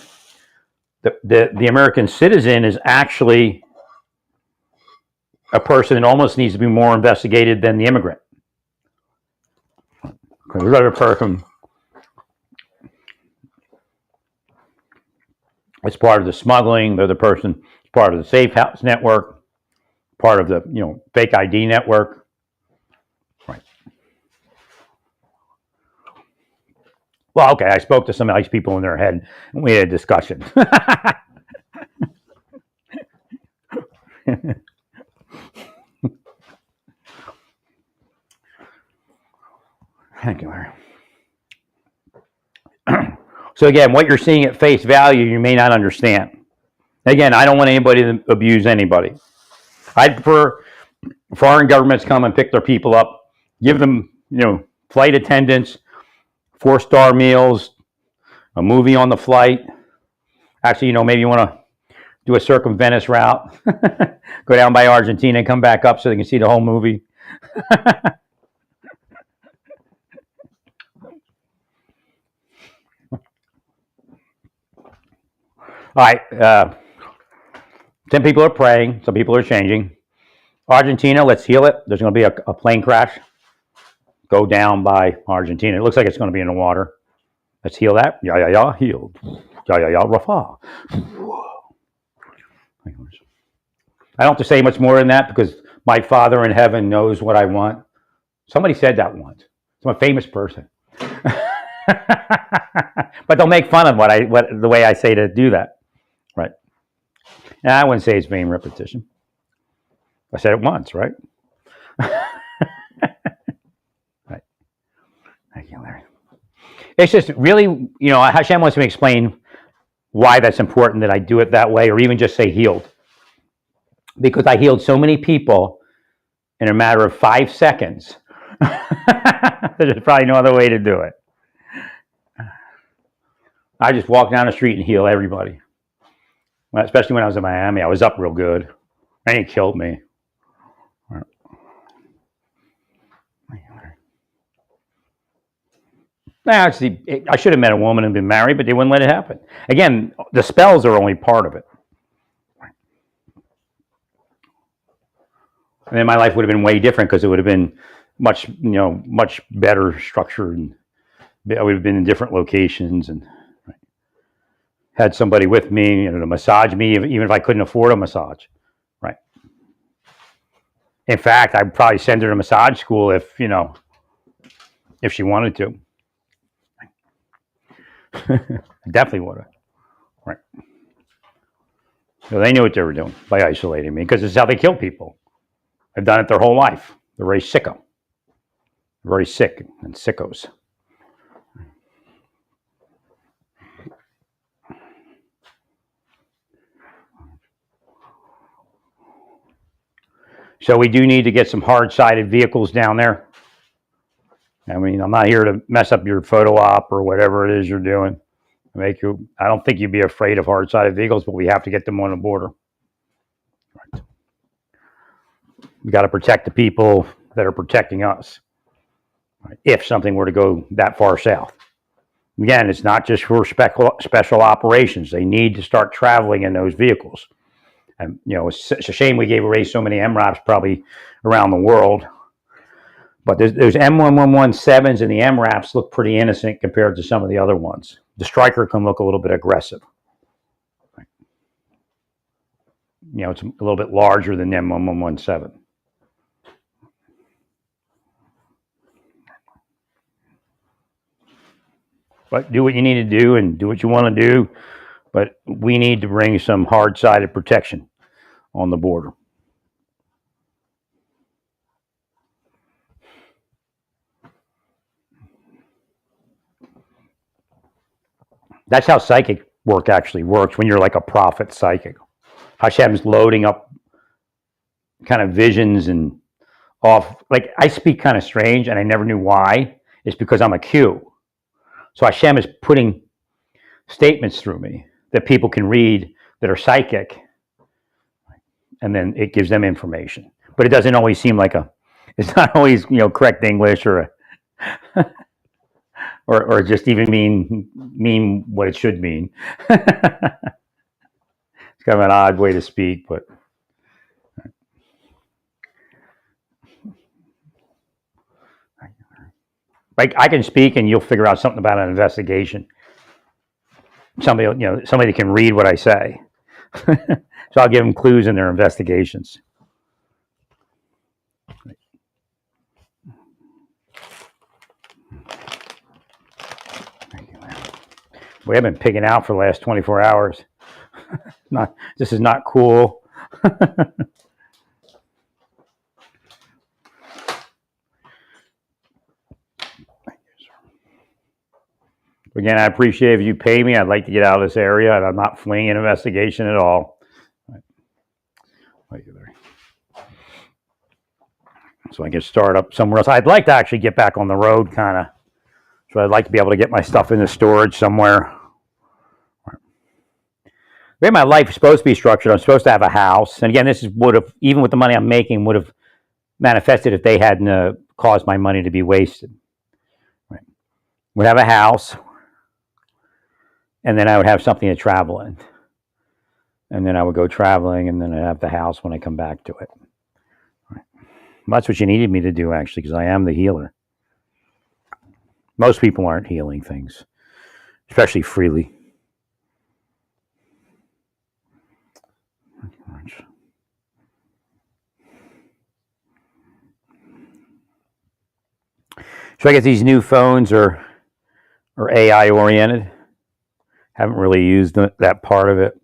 The American citizen is actually a person that almost needs to be more investigated than the immigrant. Because the other person is part of the smuggling, the other person is part of the safe house network, part of the fake ID network. Right. Well, okay, I spoke to some nice people in their head, and we had a discussion. Thank you, Larry. So again, what you're seeing at face value, you may not understand. Again, I don't want anybody to abuse anybody. I'd prefer foreign governments come and pick their people up, give them, flight attendants, 4-star meals, a movie on the flight. Actually, maybe you want to do a circumventus route, go down by Argentina and come back up so they can see the whole movie. All right. 10 people are praying. Some people are changing. Argentina, let's heal it. There's going to be a plane crash. Go down by Argentina. It looks like it's going to be in the water. Let's heal that. Yeah, healed. Yeah, Rafa. I don't have to say much more than that because my Father in heaven knows what I want. Somebody said that once. Some famous person. But they'll make fun of the way I say to do that. Right. And I wouldn't say it's vain repetition. I said it once, right? Right. Thank you, Larry. It's just really, Hashem wants me to explain why that's important that I do it that way, or even just say healed. Because I healed so many people in a matter of 5 seconds. There's probably no other way to do it. I just walk down the street and heal everybody. Especially when I was in Miami, I was up real good. And it killed me. Actually, I should have met a woman and been married, but they wouldn't let it happen. Again, the spells are only part of it. And then my life would have been way different because it would have been much better structured, and I would have been in different locations and had somebody with me, to massage me, even if I couldn't afford a massage, right? In fact, I'd probably send her to massage school if she wanted to. Definitely would have, right? So they knew what they were doing by isolating me because this is how they kill people. They've done it their whole life. They're very sicko. Very sick and sickos. So we do need to get some hard-sided vehicles down there. I mean, I'm not here to mess up your photo op or whatever it is you're doing. I don't think you'd be afraid of hard-sided vehicles, but we have to get them on the border. Right. We got to protect the people that are protecting us. Right. If something were to go that far south. Again, it's not just for special operations. They need to start traveling in those vehicles. And, it's a shame we gave away so many MRAPs probably around the world. But those M1117s and the MRAPs look pretty innocent compared to some of the other ones. The Stryker can look a little bit aggressive. Right. It's a little bit larger than the M1117. But do what you need to do and do what you want to do. But we need to bring some hard-sided protection on the border. That's how psychic work actually works when you're like a prophet psychic. Hashem's loading up kind of visions and off. Like I speak kind of strange and I never knew why. It's because I'm a Q. So Hashem is putting statements through me that people can read that are psychic, and then it gives them information. But it doesn't always seem like it's not always correct English or or just even mean what it should mean. It's kind of an odd way to speak, but like I can speak and you'll figure out something about an investigation. Somebody that can read what I say. So I'll give them clues in their investigations. We have been picking out for the last 24 hours. This is not cool. Again, I appreciate if you pay me. I'd like to get out of this area, and I'm not fleeing an investigation at all. So I can start up somewhere else. I'd like to actually get back on the road, kind of. So I'd like to be able to get my stuff into storage somewhere. The way my life is supposed to be structured, I'm supposed to have a house. And again, this would have, even with the money I'm making, would have manifested if they hadn't caused my money to be wasted. Right. Would have a house, and then I would have something to travel in. And then I would go traveling, and then I'd have the house when I come back to it. Right. That's what you needed me to do, actually, because I am the healer. Most people aren't healing things, especially freely. So I guess these new phones are AI oriented. Haven't really used that part of it.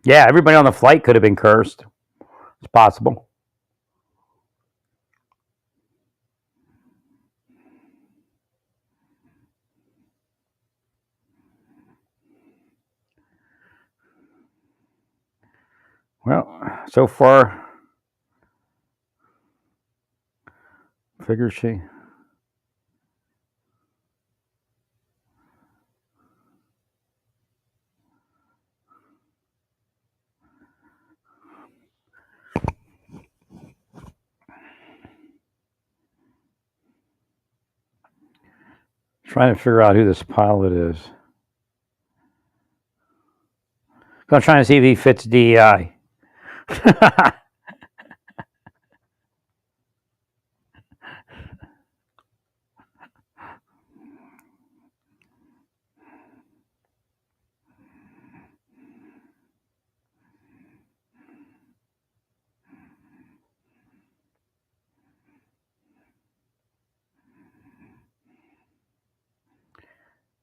Yeah, everybody on the flight could have been cursed. It's possible. Well, so far, figures she. Trying to figure out who this pilot is. I'm trying to see if he fits DEI.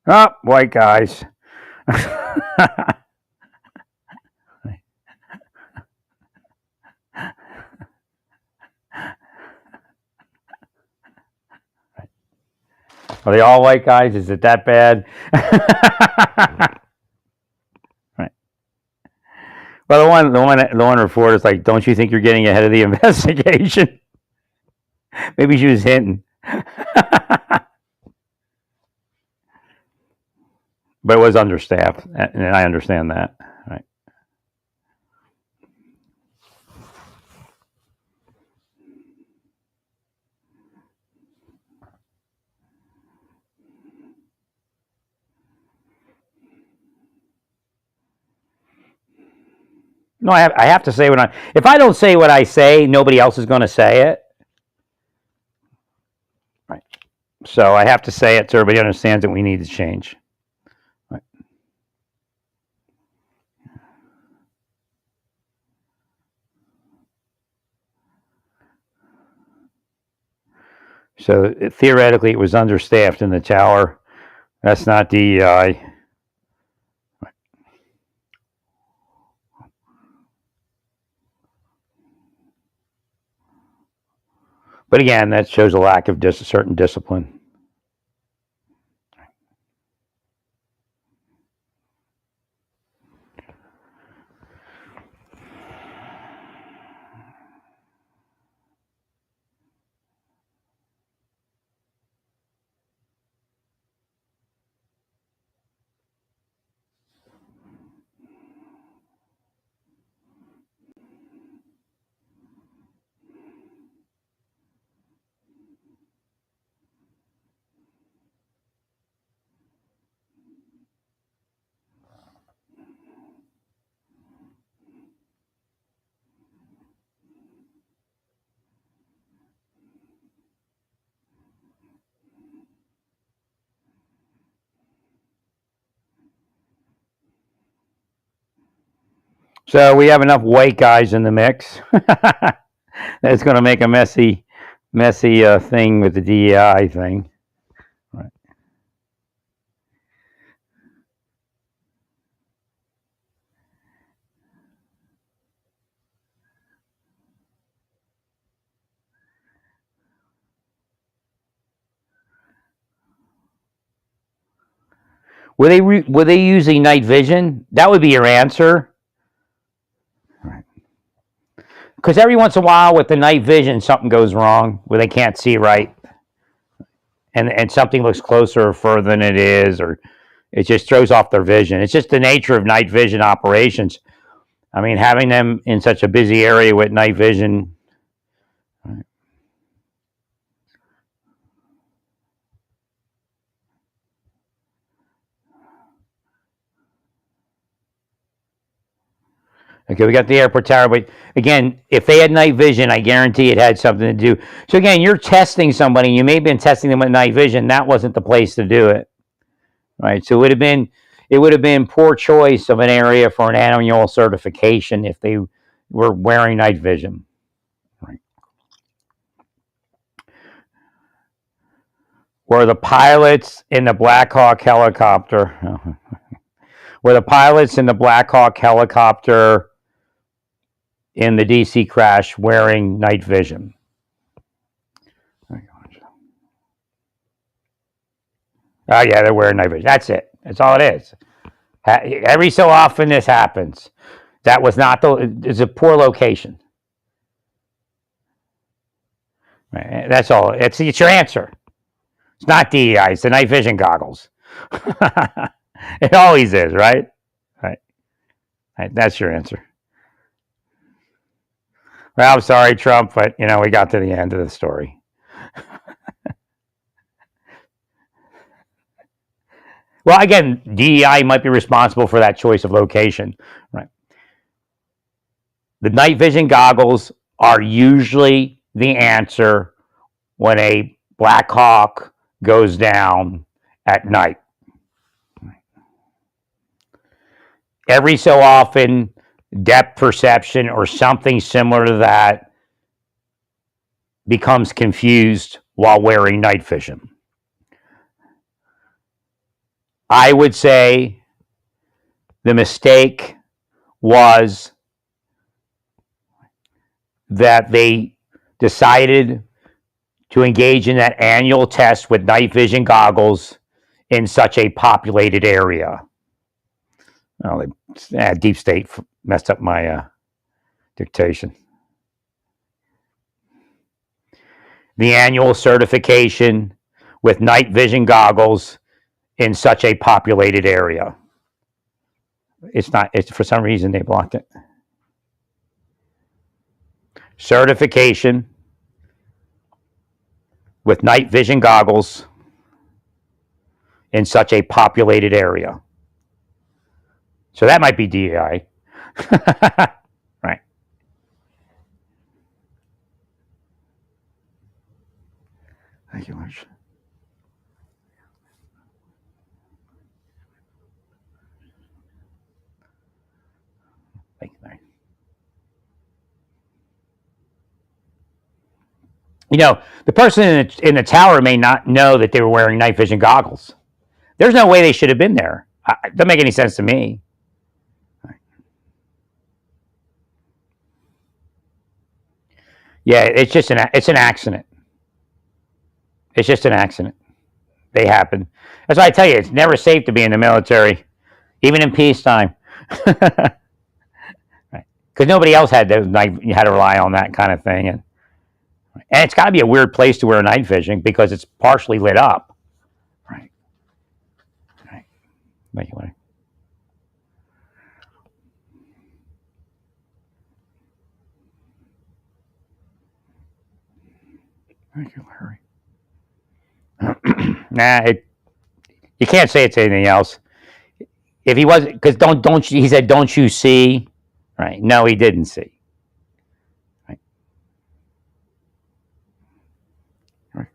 Oh, white guys. Are they all white guys? Is it that bad? Right. Well, the one reporter is like, "Don't you think you're getting ahead of the investigation?" Maybe she was hinting. But it was understaffed, and I understand that. Right. No, I have to say if I don't say what I say, nobody else is going to say it. Right. So I have to say it so everybody understands that we need to change. Right. So theoretically, it was understaffed in the tower. That's not DEI. But again, that shows a lack of certain discipline. So we have enough white guys in the mix. That's going to make a messy thing with the DEI thing. Right. Were they using night vision? That would be your answer. Right. Because every once in a while with the night vision, something goes wrong where they can't see right, and something looks closer or further than it is, or it just throws off their vision. It's just the nature of night vision operations. I mean, having them in such a busy area with night vision. Right. Okay, we got the airport tower, but again, if they had night vision, I guarantee it had something to do. So again, you're testing somebody. You may have been testing them with night vision. That wasn't the place to do it, right? So it would have been poor choice of an area for an annual certification if they were wearing night vision. Right. Were the pilots in the Black Hawk helicopter? Were the pilots in the Black Hawk helicopter in the DC crash wearing night vision? Oh yeah, they're wearing night vision. That's it. That's all it is. Every so often this happens. That was not the. It's a poor location. Right. That's all. It's your answer. It's not DEI. It's the night vision goggles. It always is, right? Right. Right. That's your answer. Well, I'm sorry, Trump, but we got to the end of the story. Well, again, DEI might be responsible for that choice of location, right? The night vision goggles are usually the answer when a Black Hawk goes down at night. Every so often, depth perception or something similar to that becomes confused while wearing night vision. I would say the mistake was that they decided to engage in that annual test with night vision goggles in such a populated area. Well, Deep State messed up my dictation. The annual certification with night vision goggles in such a populated area. It's not. It's for some reason they blocked it. Certification with night vision goggles in such a populated area. So that might be DEI. Right. Thank you much. Thank you, Larry. The person in the tower may not know that they were wearing night vision goggles. There's no way they should have been there. It doesn't make any sense to me. Yeah, it's just it's an accident. It's just an accident. They happen. That's why I tell you, it's never safe to be in the military, even in peacetime. Right. Because nobody else had to rely on that kind of thing, and it's got to be a weird place to wear night vision because it's partially lit up. Right. Right. Thank you, Larry. Thank you, Larry. You can't say it's anything else. If he wasn't, because he said, don't you see? Right. No, he didn't see. Right. Right.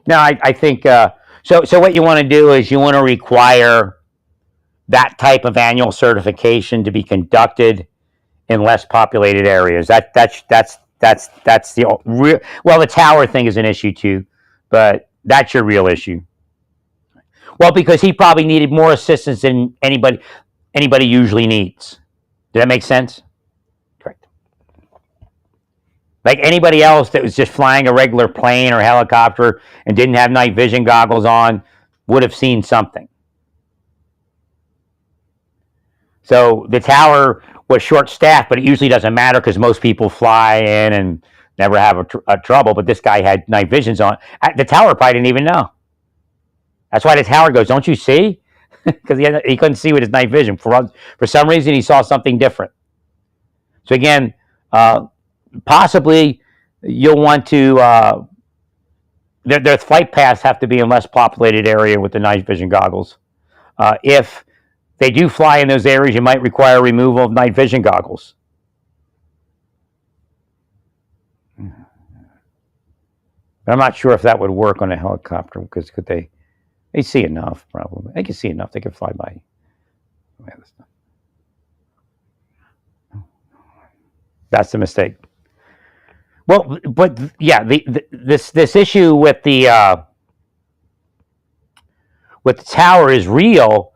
No, I think so. So what you want to do is you want to require that type of annual certification to be conducted in less populated areas. That's the real. Well, the tower thing is an issue too, but that's your real issue. Well, because he probably needed more assistance than anybody usually needs. Does that make sense? Correct. Like anybody else that was just flying a regular plane or helicopter and didn't have night vision goggles on would have seen something. So the tower was short staffed, but it usually doesn't matter because most people fly in and never have a trouble. But this guy had night visions on. The tower probably didn't even know. That's why the tower goes, "Don't you see?" Because he couldn't see with his night vision. For some reason, he saw something different. So again, possibly you'll want to. Their flight paths have to be in less populated area with the night vision goggles. If they do fly in those areas, you might require removal of night vision goggles. I'm not sure if that would work on a helicopter because could they see enough probably. They can see enough. They can fly by. That's the mistake. Well, but yeah, this issue with the tower is real,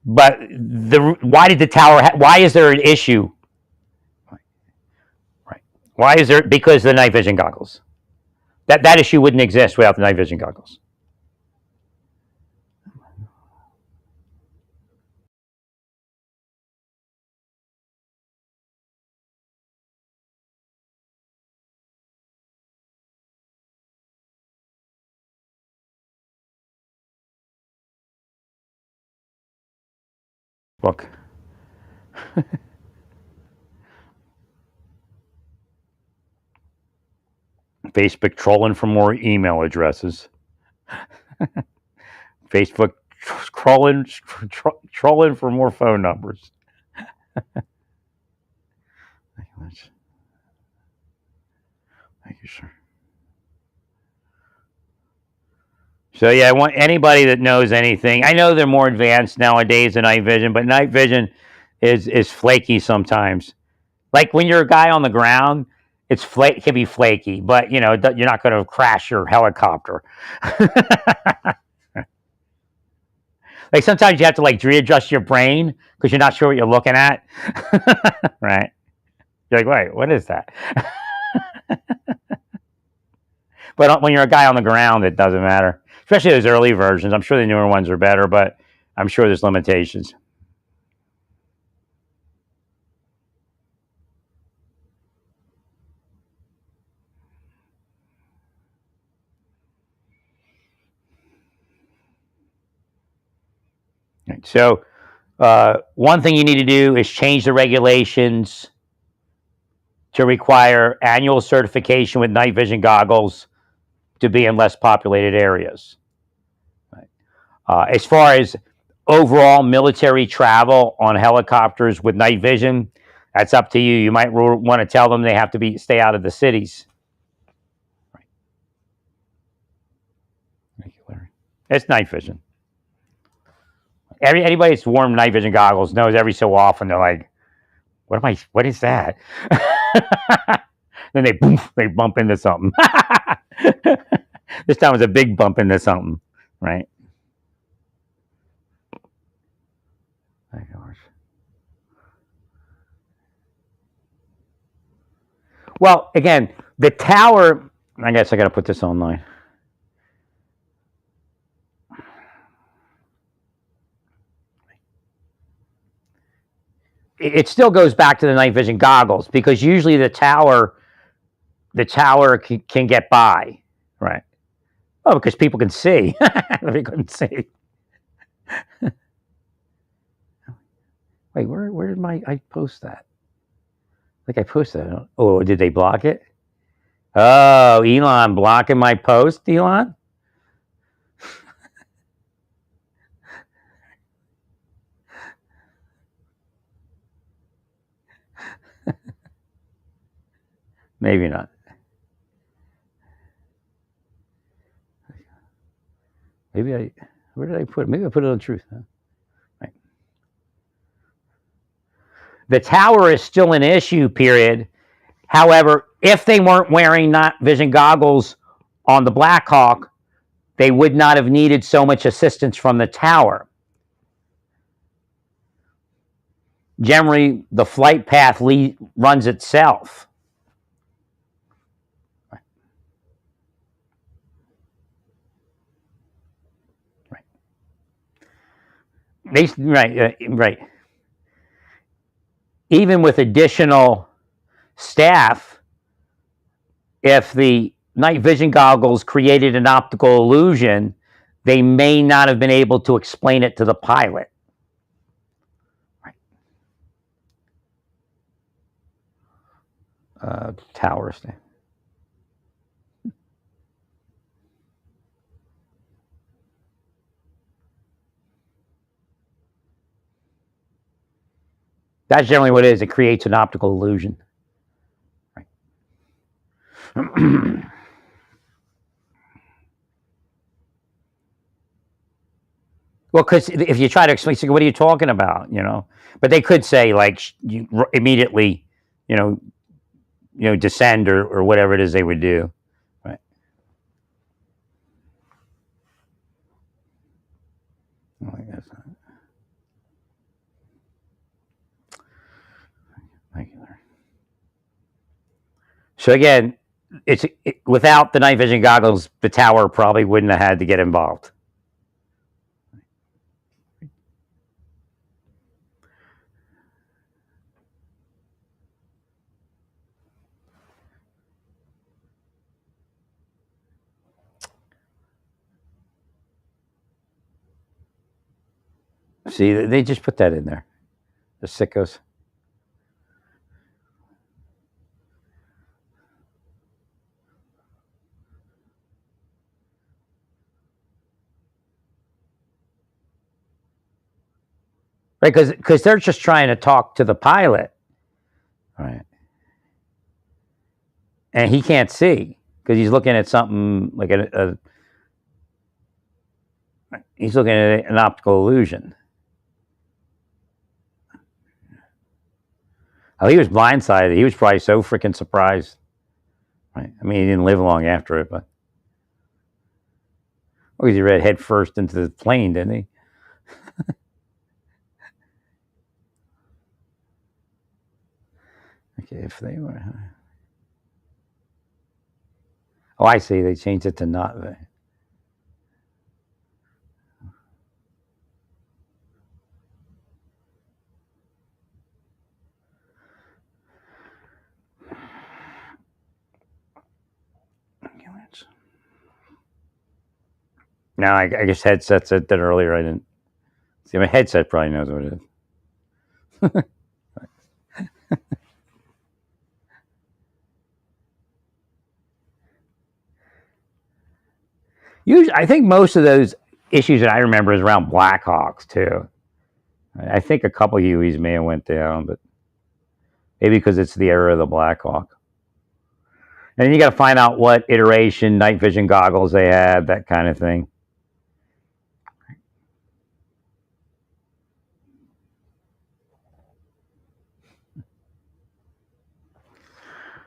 but why did the tower? Why is there an issue? Right. Why is there? Because of the night vision goggles. That issue wouldn't exist without the night vision goggles. Look. Facebook trolling for more email addresses. Facebook trolling for more phone numbers. Thank you, sir. So yeah, I want anybody that knows anything. I know they're more advanced nowadays than night vision, but night vision is flaky sometimes. Like when you're a guy on the ground, it can be flaky, but you know you're not going to crash your helicopter. Like sometimes you have to like readjust your brain because you're not sure what you're looking at. Right? You're like, wait, what is that? But when you're a guy on the ground, it doesn't matter. Especially those early versions. I'm sure the newer ones are better, but I'm sure there's limitations. So, one thing you need to do is change the regulations to require annual certification with night vision goggles to be in less populated areas. Right. As far as overall military travel on helicopters with night vision, that's up to you. You might want to tell them they have to stay out of the cities. Right. Thank you, Larry. It's night vision. Anybody that's worn night vision goggles knows every so often they're like, what is that? Then they bump into something. This time was a big bump into something, right? Well, again, the tower, I guess I got to put this online. It still goes back to the night vision goggles because usually the tower can get by, right? Oh, because people can see. They couldn't see. Wait, where did I post that? Like I posted it. Oh, did they block it? Oh, Elon blocking my post, Elon? Maybe not. Where did I put it? Maybe I put it on truth. Huh? Right. The tower is still an issue, period. However, if they weren't wearing night vision goggles on the Black Hawk, they would not have needed so much assistance from the tower. Generally, the flight path runs itself. Right. Even with additional staff, if the night vision goggles created an optical illusion, they may not have been able to explain it to the pilot. Towers. That's generally what it is. It creates an optical illusion. Right. Well, because if you try to explain, what are you talking about? But they could say like you immediately, descend or whatever it is they would do. Right. Oh, I guess. Thank you, Larry. So again, without the night vision goggles, the tower probably wouldn't have had to get involved. See, they just put that in there. The sickos. Right, because they're just trying to talk to the pilot, right? And he can't see because he's looking at something like he's looking at an optical illusion. Oh, he was blindsided. He was probably so freaking surprised. Right? I mean, he didn't live long after it, but because he read head first into the plane, didn't he? Okay, if they were. Oh, I see. They changed it to not. Now, I guess headset said that earlier. I didn't see. My headset probably knows what it is. Usually, I think most of those issues that I remember is around Blackhawks too. I think a couple of Hueys may have went down, but maybe because it's the era of the Blackhawk. And then you got to find out what iteration night vision goggles they had, that kind of thing.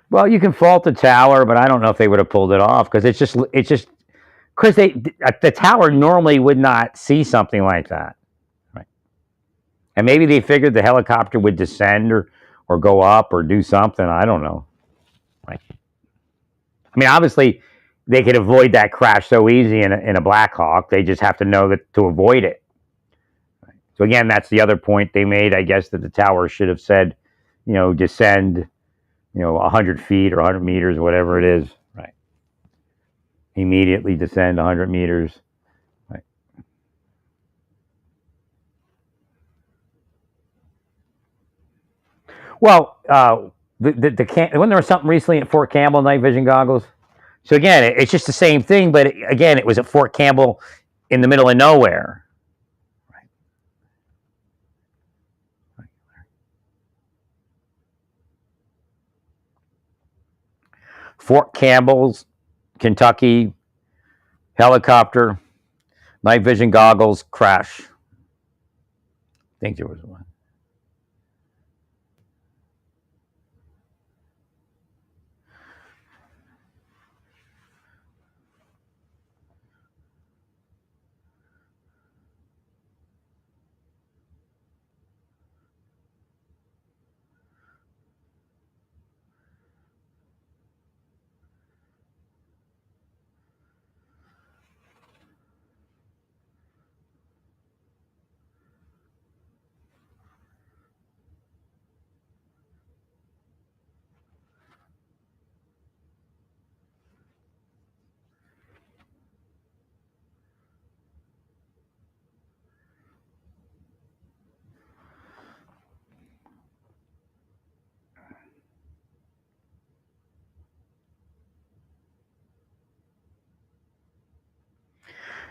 Well, you can fault the tower, but I don't know if they would have pulled it off because it's just because the tower normally would not see something like that, right? And maybe they figured the helicopter would descend or go up or do something. I don't know. Right? I mean, obviously, they could avoid that crash so easy in a Black Hawk. They just have to know that to avoid it. Right? So again, that's the other point they made. I guess that the tower should have said, descend, 100 feet or 100 meters, whatever it is. Right. Immediately descend 100 meters. Right. Well, when there was something recently at Fort Campbell, night vision goggles. So again, it's just the same thing, but again, it was at Fort Campbell in the middle of nowhere. Fort Campbell's, Kentucky, helicopter, Night vision goggles crash. I think there was one.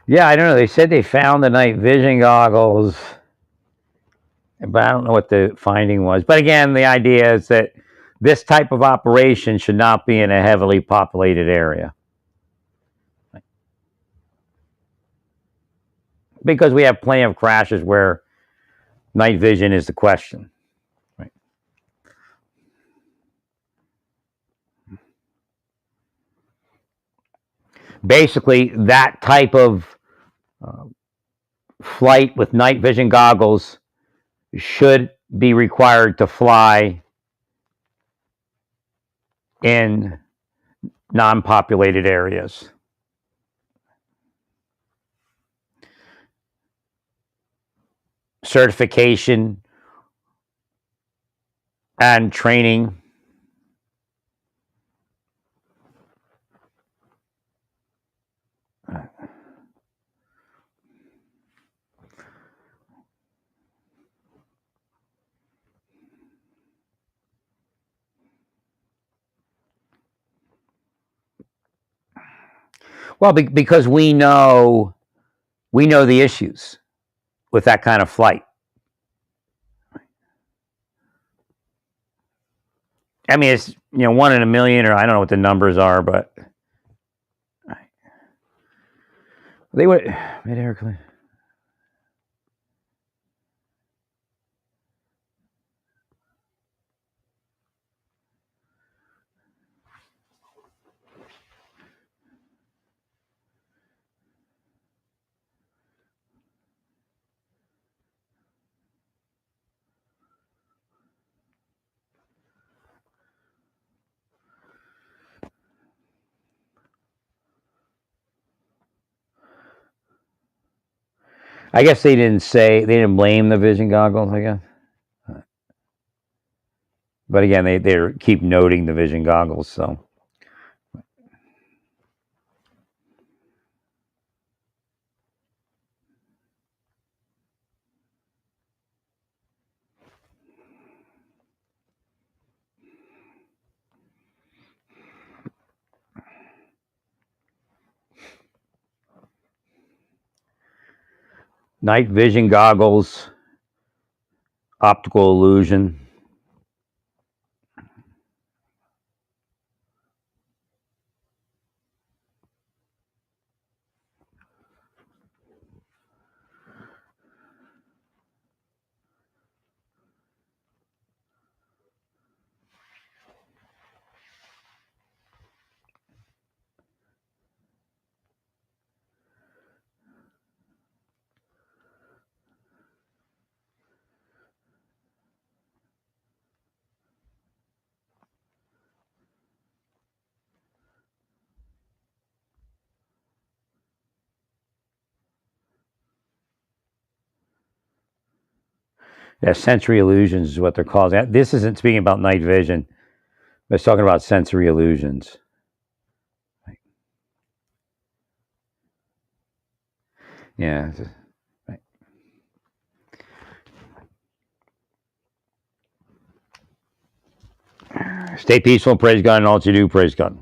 Yeah, I don't know. They said they found the night vision goggles, but I don't know what the finding was. But again, the idea is that this type of operation should not be in a heavily populated area, because we have plenty of crashes where night vision is the question. Right. Basically, that type of flight with night vision goggles should be required to fly in non-populated areas. Certification and training. Well, because we know the issues with that kind of flight. I mean, it's 1 in a million, or I don't know what the numbers are, but they would mid-air clean. I guess they didn't blame the vision goggles, I guess. But again, they keep noting the vision goggles, so. Night vision goggles, optical illusion. Yeah, sensory illusions is what they're called. This isn't speaking about night vision. It's talking about sensory illusions. Yeah. Right. Stay peaceful, praise God, and all that you do, praise God.